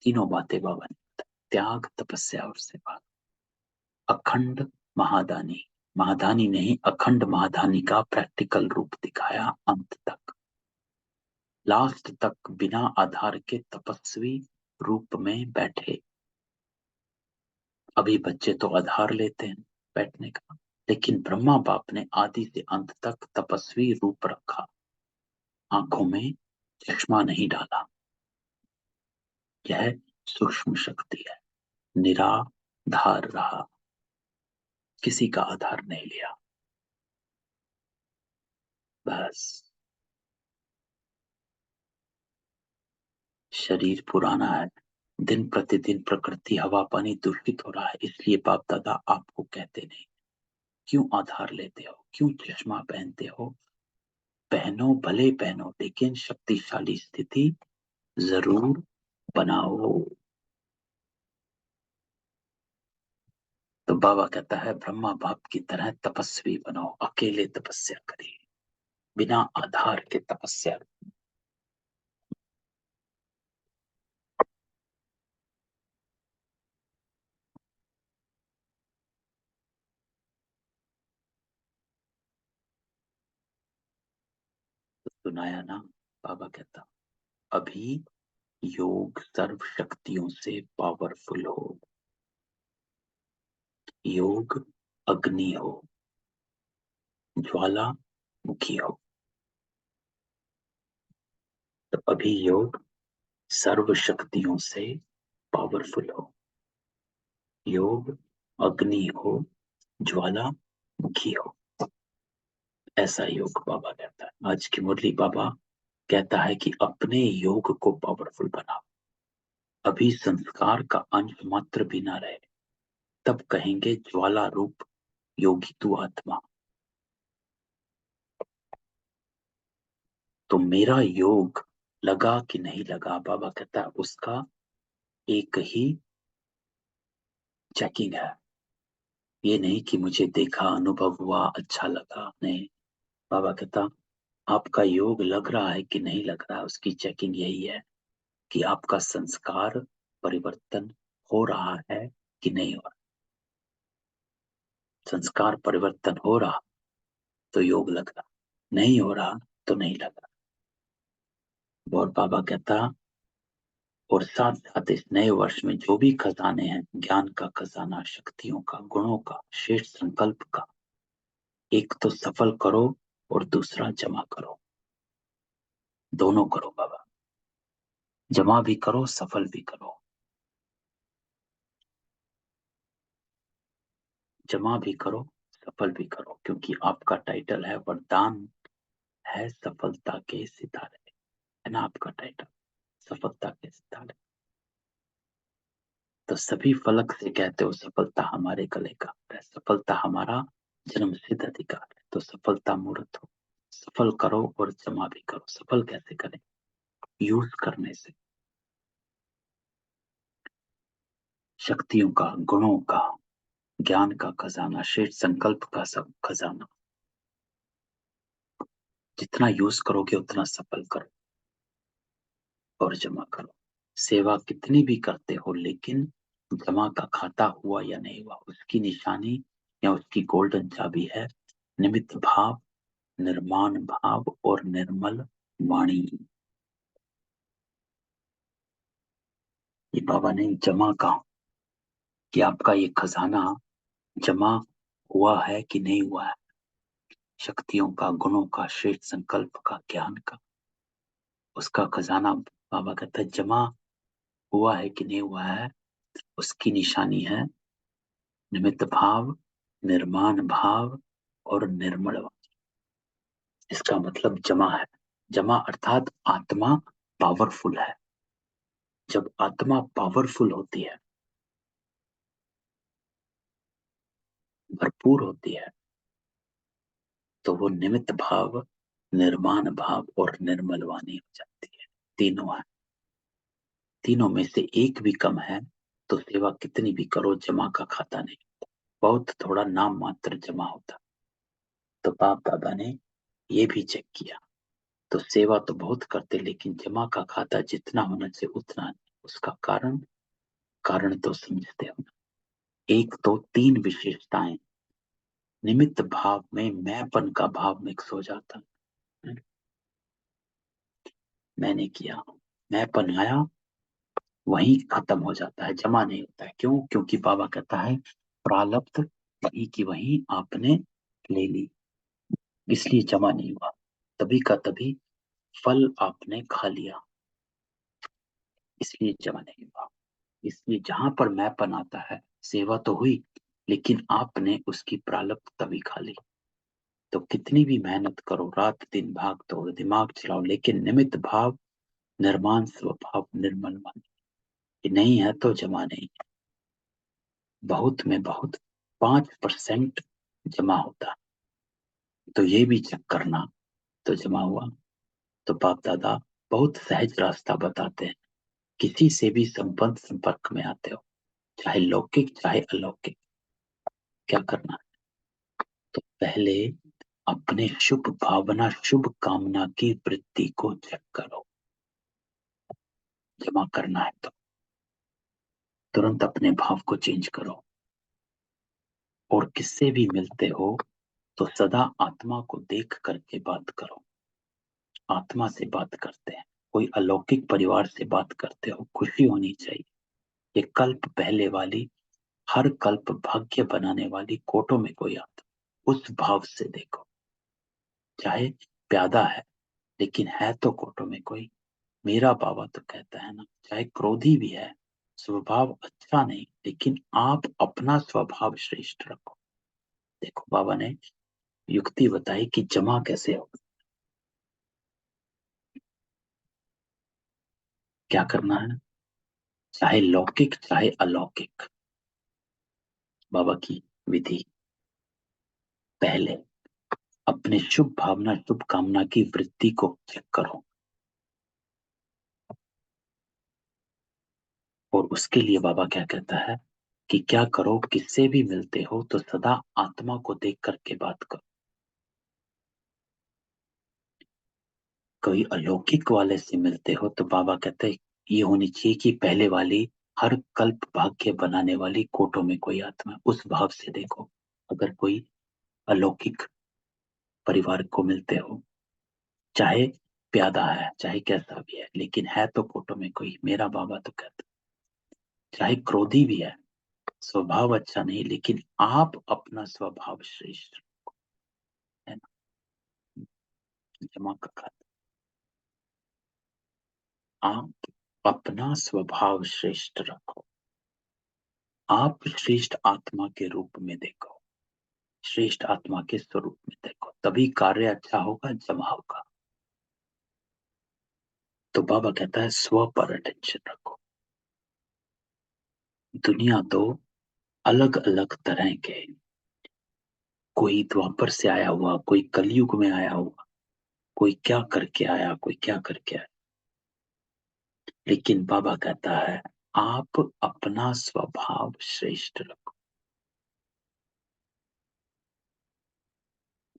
तीनों बातें बाबा ने बताई, त्याग, तपस्या और सेवा। अखंड महादानी, महादानी नहीं अखंड महादानी का प्रैक्टिकल रूप दिखाया अंत तक। लास्ट तक बिना आधार के तपस्वी रूप में बैठे। अभी बच्चे तो आधार लेते हैं बैठने का, लेकिन ब्रह्मा बाप ने आदि से अंत तक तपस्वी रूप रखा। आंखों में चश्मा नहीं डाला। यह सूक्ष्म शक्ति है। निराधार रहा, किसी का आधार नहीं लिया। बस शरीर पुराना है, दिन प्रतिदिन प्रकृति हवा पानी दूषित हो रहा है, इसलिए बाप दादा आपको कहते नहीं। क्यों आधार लेते हो, क्यों चश्मा पहनते हो? पहनो, भले पहनो, लेकिन शक्तिशाली स्थिति जरूर बनाओ। तो बाबा कहता है ब्रह्मा बाप की तरह तपस्वी बनो, अकेले तपस्या करिए, बिना आधार के तपस्या। तो सुनाया ना, बाबा कहता अभी योग सर्व शक्तियों से पावरफुल हो। योग अग्नि हो, ज्वालामुखी हो। तो अभी योग सर्व शक्तियों से पावरफुल हो। योग अग्नि हो, ज्वालामुखी हो। ऐसा योग बाबा कहता है। आज की मुरली बाबा कहता है कि अपने योग को पावरफुल बनाओ। अभी संस्कार का अंश मात्र भी ना रहे, तब कहेंगे ज्वाला रूप योगी तू आत्मा। तो मेरा योग लगा कि नहीं लगा, बाबा कहता है उसका एक ही चेकिंग है। ये नहीं कि मुझे देखा, अनुभव हुआ, अच्छा लगा, नहीं। बाबा कहता आपका योग लग रहा है कि नहीं लग रहा है, उसकी चेकिंग यही है कि आपका संस्कार परिवर्तन हो रहा है कि नहीं हो रहा। संस्कार परिवर्तन हो रहा तो योग लग रहा, नहीं हो रहा तो नहीं लग रहा। और बाबा कहता और साथ साथ इस नए वर्ष में जो भी खजाने हैं, ज्ञान का खजाना, शक्तियों का, गुणों का, शेष संकल्प का, एक तो सफल करो और दूसरा जमा करो। दोनों करो बाबा, जमा भी करो, सफल भी करो। जमा भी करो, सफल भी करो, क्योंकि आपका टाइटल है वरदान है सफलता के सितारे। है ना आपका टाइटल, सफलता के सितारे। तो सभी फलक से कहते हो सफलता हमारे गले का है, सफलता हमारा जन्म सिद्ध अधिकार है। तो सफलता मूर्त हो, सफल करो और जमा भी करो। सफल कैसे करें? यूज करने से, शक्तियों का, गुणों का, ज्ञान का खजाना, शेष संकल्प का सब खजाना। जितना यूज करोगे उतना सफल करो और जमा करो। सेवा कितनी भी करते हो, लेकिन जमा का खाता हुआ या नहीं हुआ, उसकी निशानी या उसकी गोल्डन चाबी है निमित्त भाव, निर्माण भाव और निर्मल वाणी। ये बाबा ने जमा कहा कि आपका ये खजाना जमा हुआ है कि नहीं हुआ है। शक्तियों का, गुणों का, श्रेष्ठ संकल्प का, ज्ञान का, उसका खजाना बाबा कहता है जमा हुआ है कि नहीं हुआ है, उसकी निशानी है निमित्त भाव, निर्माण भाव और निर्मल भाव। इसका मतलब जमा है। जमा अर्थात आत्मा पावरफुल है। जब आत्मा पावरफुल होती है, भरपूर होती है, तो वो निमित्त भाव, निर्माण भाव और निर्मल वाणी हो जाती है। तीनों है। तीनों में से एक भी कम है तो सेवा कितनी भी करो जमा का खाता नहीं। बहुत थोड़ा नाम मात्र जमा होता। तो बाप दादा ने ये भी चेक किया। तो सेवा तो बहुत करते लेकिन जमा का खाता जितना होना चाहिए उतना नहीं। उसका कारण, कारण तो समझते हो ना। एक तो तीन विशेषताएं। निमित्त भाव में मैंपन का भाव मिक्स हो जाता है। मैंने किया, मैंपन आया, वहीं खत्म हो जाता है, जमा नहीं होता है। क्यों? क्योंकि बाबा कहता है प्रालब्ध वहीं की वहीं आपने ले ली, इसलिए जमा नहीं हुआ। तभी का तभी फल आपने खा लिया, इसलिए जमा नहीं हुआ। इसलिए जहां पर मैंपन आता है, सेवा तो हुई लेकिन आपने उसकी प्रालब्ध तभी खा ली। तो कितनी भी मेहनत करो, रात दिन भाग दौड़ दिमाग चलाओ, लेकिन निमित्त भाव, निर्माण स्वभाव, निर्मल मन ये नहीं है तो जमा नहीं। बहुत में बहुत 5% जमा होता। तो ये भी चेक करना। तो जमा हुआ। तो बाप दादा बहुत सहज रास्ता बताते हैं। किसी से भी संबंध संपर्क में आते हो, चाहे लौकिक चाहे अलौकिक, क्या करना है? तो पहले अपने शुभ भावना, शुभ कामना की वृत्ति को चेक करो। जमा करना है तो तुरंत अपने भाव को चेंज करो। और किससे भी मिलते हो तो सदा आत्मा को देख करके बात करो। आत्मा से बात करते हैं, कोई अलौकिक परिवार से बात करते हो, खुशी होनी चाहिए। ये कल्प पहले वाली, हर कल्प भाग्य बनाने वाली कोटों में कोई आता, उस भाव से देखो। चाहे प्यादा है लेकिन है तो कोटों में कोई। मेरा बाबा तो कहता है ना, चाहे क्रोधी भी है, स्वभाव अच्छा नहीं, लेकिन आप अपना स्वभाव श्रेष्ठ रखो। देखो बाबा ने युक्ति बताई कि जमा कैसे हो। क्या करना है? चाहे लौकिक चाहे अलौकिक, बाबा की विधि। पहले अपने शुभ भावना, शुभ कामना की वृत्ति को चेक करो। और उसके लिए बाबा क्या कहता है कि क्या करो, किससे भी मिलते हो तो सदा आत्मा को देख करके बात करो। कोई अलौकिक वाले से मिलते हो तो बाबा कहते हैं ये होनी चाहिए कि पहले वाली, हर कल्प भाग्य बनाने वाली कोटों में कोई आत्मा, उस भाव से देखो। अगर कोई अलौकिक परिवार को मिलते हो, चाहे प्यादा है चाहे कैसा भी है, लेकिन है तो कोटों में कोई। मेरा बाबा तो कहता चाहे क्रोधी भी है, स्वभाव अच्छा नहीं, लेकिन आप अपना स्वभाव श्रेष्ठ है ना। जमा का खाता, आप अपना स्वभाव श्रेष्ठ रखो। आप श्रेष्ठ आत्मा के रूप में देखो, श्रेष्ठ आत्मा के स्वरूप में देखो, तभी कार्य अच्छा होगा, जमा होगा। तो बाबा कहता है स्व पर अटेंशन रखो। दुनिया तो अलग अलग तरह के, कोई द्वापर से आया हुआ, कोई कलयुग में आया हुआ, कोई क्या करके आया, कोई क्या करके आया। लेकिन बाबा कहता है आप अपना स्वभाव श्रेष्ठ रखो।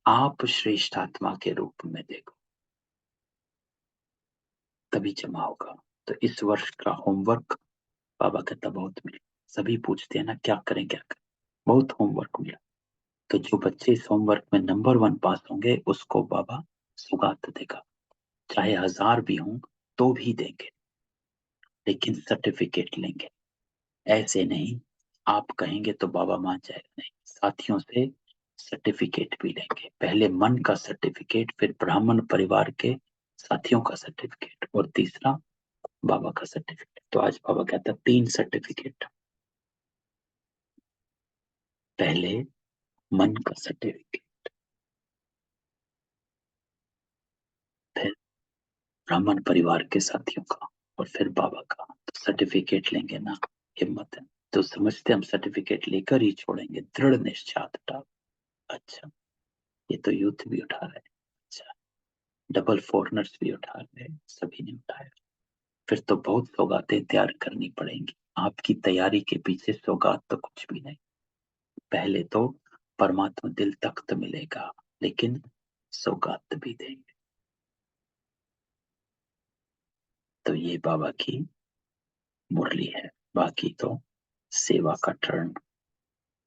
आप श्रेष्ठ आत्मा के रूप में देखो, तभी जमा होगा। तो इस वर्ष का होमवर्क बाबा कहता बहुत मिला। सभी पूछते हैं ना क्या करें क्या करें, बहुत होमवर्क मिला। तो जो बच्चे इस होमवर्क में नंबर 1 पास होंगे उसको बाबा सौगात देगा। चाहे 1000 भी हों तो भी देंगे, लेकिन सर्टिफिकेट लेंगे। ऐसे नहीं आप कहेंगे तो बाबा मान जाएगा, नहीं। साथियों से सर्टिफिकेट भी लेंगे। पहले मन का सर्टिफिकेट, फिर ब्राह्मण परिवार के साथियों का सर्टिफिकेट, और तीसरा बाबा का सर्टिफिकेट। तो आज बाबा कहता है 3 सर्टिफिकेट। पहले मन का सर्टिफिकेट, फिर ब्राह्मण परिवार के साथियों का, और फिर बाबा का। तो सर्टिफिकेट लेंगे ना, हिम्मत है तो समझते हम सर्टिफिकेट लेकर ही छोड़ेंगे, दृढ़ निश्चय। अच्छा, ये तो यूथ भी उठा रहे हैं। अच्छा, डबल फॉरनर्स भी उठा रहे हैं, सभी ने उठाया। फिर तो बहुत सौगातें तैयार करनी पड़ेंगी। आपकी तैयारी के पीछे सौगात तो कुछ भी नहीं। पहले तो परमात्मा दिल तख्त मिलेगा, लेकिन सौगात भी देंगे। तो ये बाबा की मुरली है। बाकी तो सेवा का टर्न।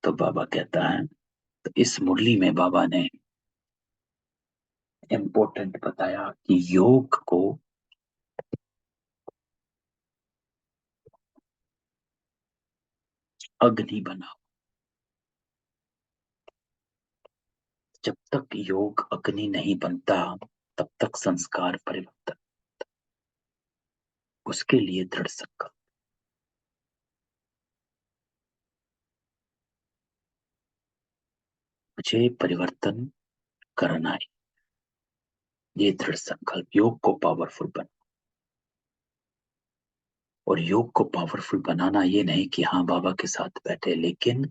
तो बाबा कहता है, तो इस मुरली में बाबा ने इम्पोर्टेंट बताया कि योग को अग्नि बनाओ। जब तक योग अग्नि नहीं बनता, तब तक संस्कार परिवर्तन। उसके लिए दृढ़ संकल्प। मुझे परिवर्तन करना है, ये दृढ़ संकल्प योग को पावरफुल बना। और योग को पावरफुल बनाना ये नहीं कि हाँ बाबा के साथ बैठे, लेकिन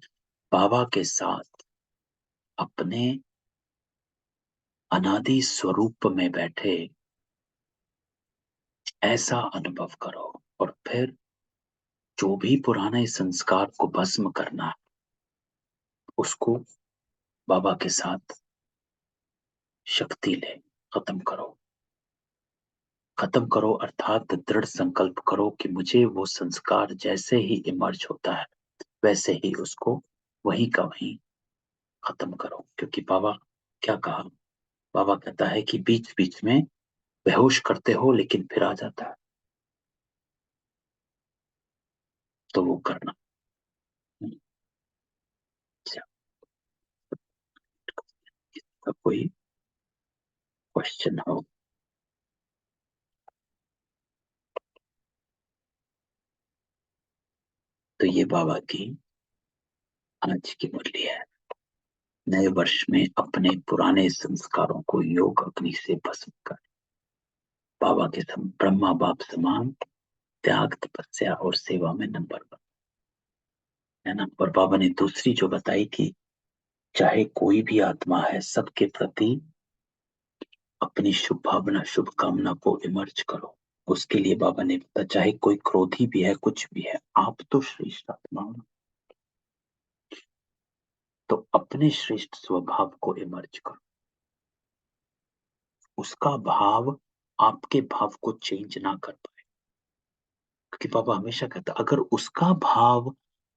बाबा के साथ अपने अनादि स्वरूप में बैठे ऐसा अनुभव करो। और फिर जो भी पुराने संस्कार को भस्म करना है, उसको बाबा के साथ शक्ति ले खत्म करो। खत्म करो अर्थात दृढ़ संकल्प करो कि मुझे वो संस्कार जैसे ही इमर्ज होता है, वैसे ही उसको वहीं का वहीं खत्म करो। क्योंकि बाबा क्या कहा, बाबा कहता है कि बीच बीच में बेहोश करते हो लेकिन फिर आ जाता है, तो वो करना। अच्छा, तो कोई क्वेश्चन हो? तो ये बाबा की आज की मुरली है। नए वर्ष में अपने पुराने संस्कारों को योग अग्नि से भस्म कर बाबा के ब्रह्मा बाप समान त्याग, तपस्या और सेवा में नंबर 1, है ना। और बाबा ने दूसरी जो बताई कि चाहे कोई भी आत्मा है, सबके प्रति अपनी शुभ भावना शुभ कामना को इमर्ज करो। उसके लिए बाबा ने बताया, चाहे कोई क्रोधी भी है, कुछ भी है, आप तो श्रेष्ठ आत्मा हो, तो अपने श्रेष्ठ स्वभाव को इमर्ज करो। उसका भाव आपके भाव को चेंज ना कर पाए। क्योंकि बाबा हमेशा कहता, अगर उसका भाव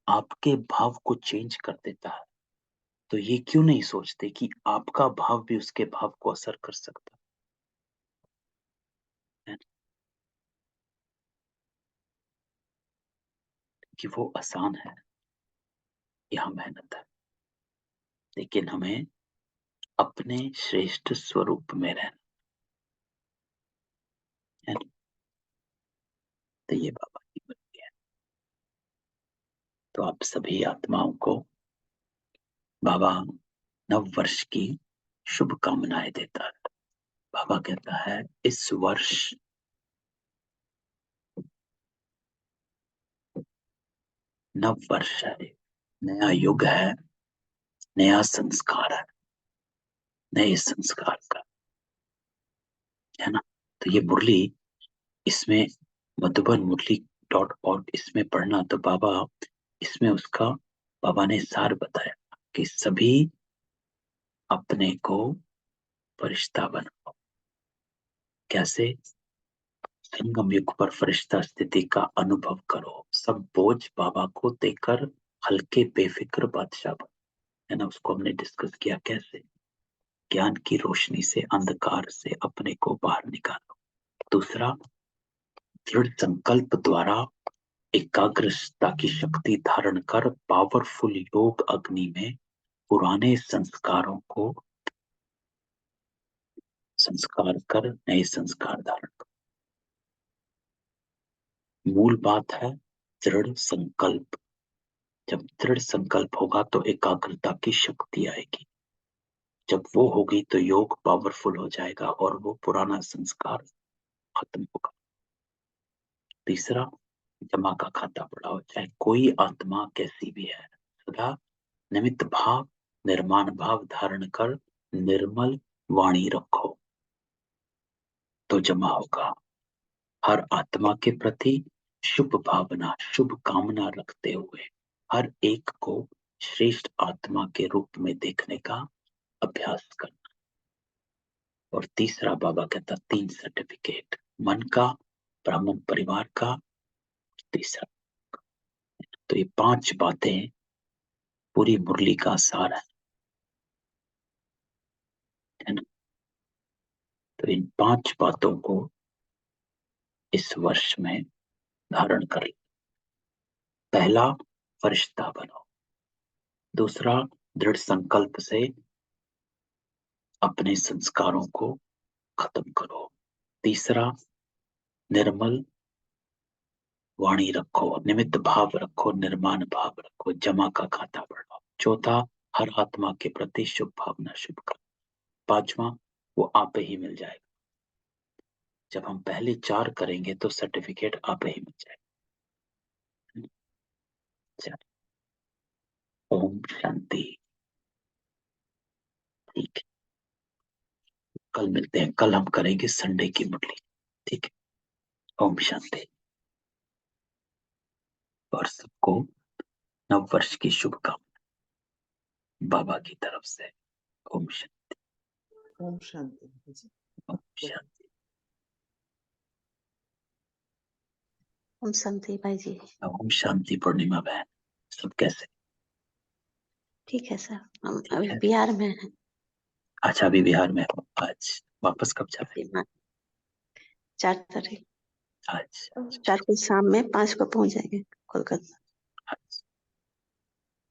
आपके भाव को चेंज कर देता है, तो ये क्यों नहीं सोचते कि आपका भाव भी उसके भाव को असर कर सकता है। कि वो आसान है, यहाँ मेहनत है, लेकिन हमें अपने श्रेष्ठ स्वरूप में रहना है। तो ये बाबा की बात है। तो आप सभी आत्माओं को बाबा नव वर्ष की शुभकामनाएं देता है। बाबा कहता है, इस वर्ष नव वर्ष है, नया युग है, नया संस्कार है, नए संस्कार का, है ना। तो ये मुरली, इसमें मधुबन मुरली .org इसमें पढ़ना, तो बाबा इसमें उसका बाबा ने सार बताया कि सभी अपने को फरिश्ता बनाओ। कैसे? संगम युग पर फरिश्ता स्थिति का अनुभव करो, सब बोझ बाबा को देकर हल्के बेफिक्र बादशाह बनो, है ना। उसको हमने डिस्कस किया कैसे। ज्ञान की रोशनी से, अंधकार से अपने को बाहर निकालो। दूसरा, दृढ़ संकल्प द्वारा एकाग्रता की शक्ति धारण कर पावरफुल योग अग्नि में पुराने संस्कारों को संस्कार कर नए संस्कार धारण करो। मूल बात है दृढ़ संकल्प। जब दृढ़ संकल्प होगा तो एकाग्रता की शक्ति आएगी। जब वो होगी तो योग पावरफुल हो जाएगा और वो पुराना संस्कार खत्म होगा। तीसरा, जमा का खाता बढ़ाओ। चाहे कोई आत्मा कैसी भी है, सदा निमित्त भाव निर्माण भाव धारण कर निर्मल वाणी रखो तो जमा होगा। हर आत्मा के प्रति शुभ भावना शुभ कामना रखते हुए हर एक को श्रेष्ठ आत्मा के रूप में देखने का अभ्यास करना। और तीसरा बाबा कहता 3 सर्टिफिकेट, मन का, ब्राह्मण परिवार का, तीसरा। तो ये 5 बातें पूरी मुरली का सार है ना। तो इन 5 बातों को इस वर्ष में धारण कर। पहला, फरिश्ता बनो। दूसरा, दृढ़ संकल्प से अपने संस्कारों को खत्म करो। तीसरा, निर्मल वाणी रखो, निमित्त भाव रखो, निर्माण भाव रखो, जमा का खाता बढ़ाओ। चौथा, हर आत्मा के प्रति शुभ भावना शुभ कर। पांचवा, वो आप ही मिल जाएगा। जब हम पहले 4 करेंगे तो सर्टिफिकेट आप ही मिल जाएगा। चलिए, ओम शांति। ठीक है, कल मिलते हैं। कल हम करेंगे संडे की मुरली। ठीक है, ओम शांति। और सबको नव वर्ष की शुभकामना बाबा की तरफ से। ओम शांति। ओम शांति जी। ओम शांति। ओम शांति भाई जी। ओम शांति। पूर्णिमा बहन, सब कैसे? ठीक है सर, हम ठीक अभी है। बिहार में हैं। अच्छा, अभी बिहार में हो। आज वापस कब जा रहे? 4 तारीख, आज 4 को शाम में, 5 को पहुंच जाएंगे कोलकाता।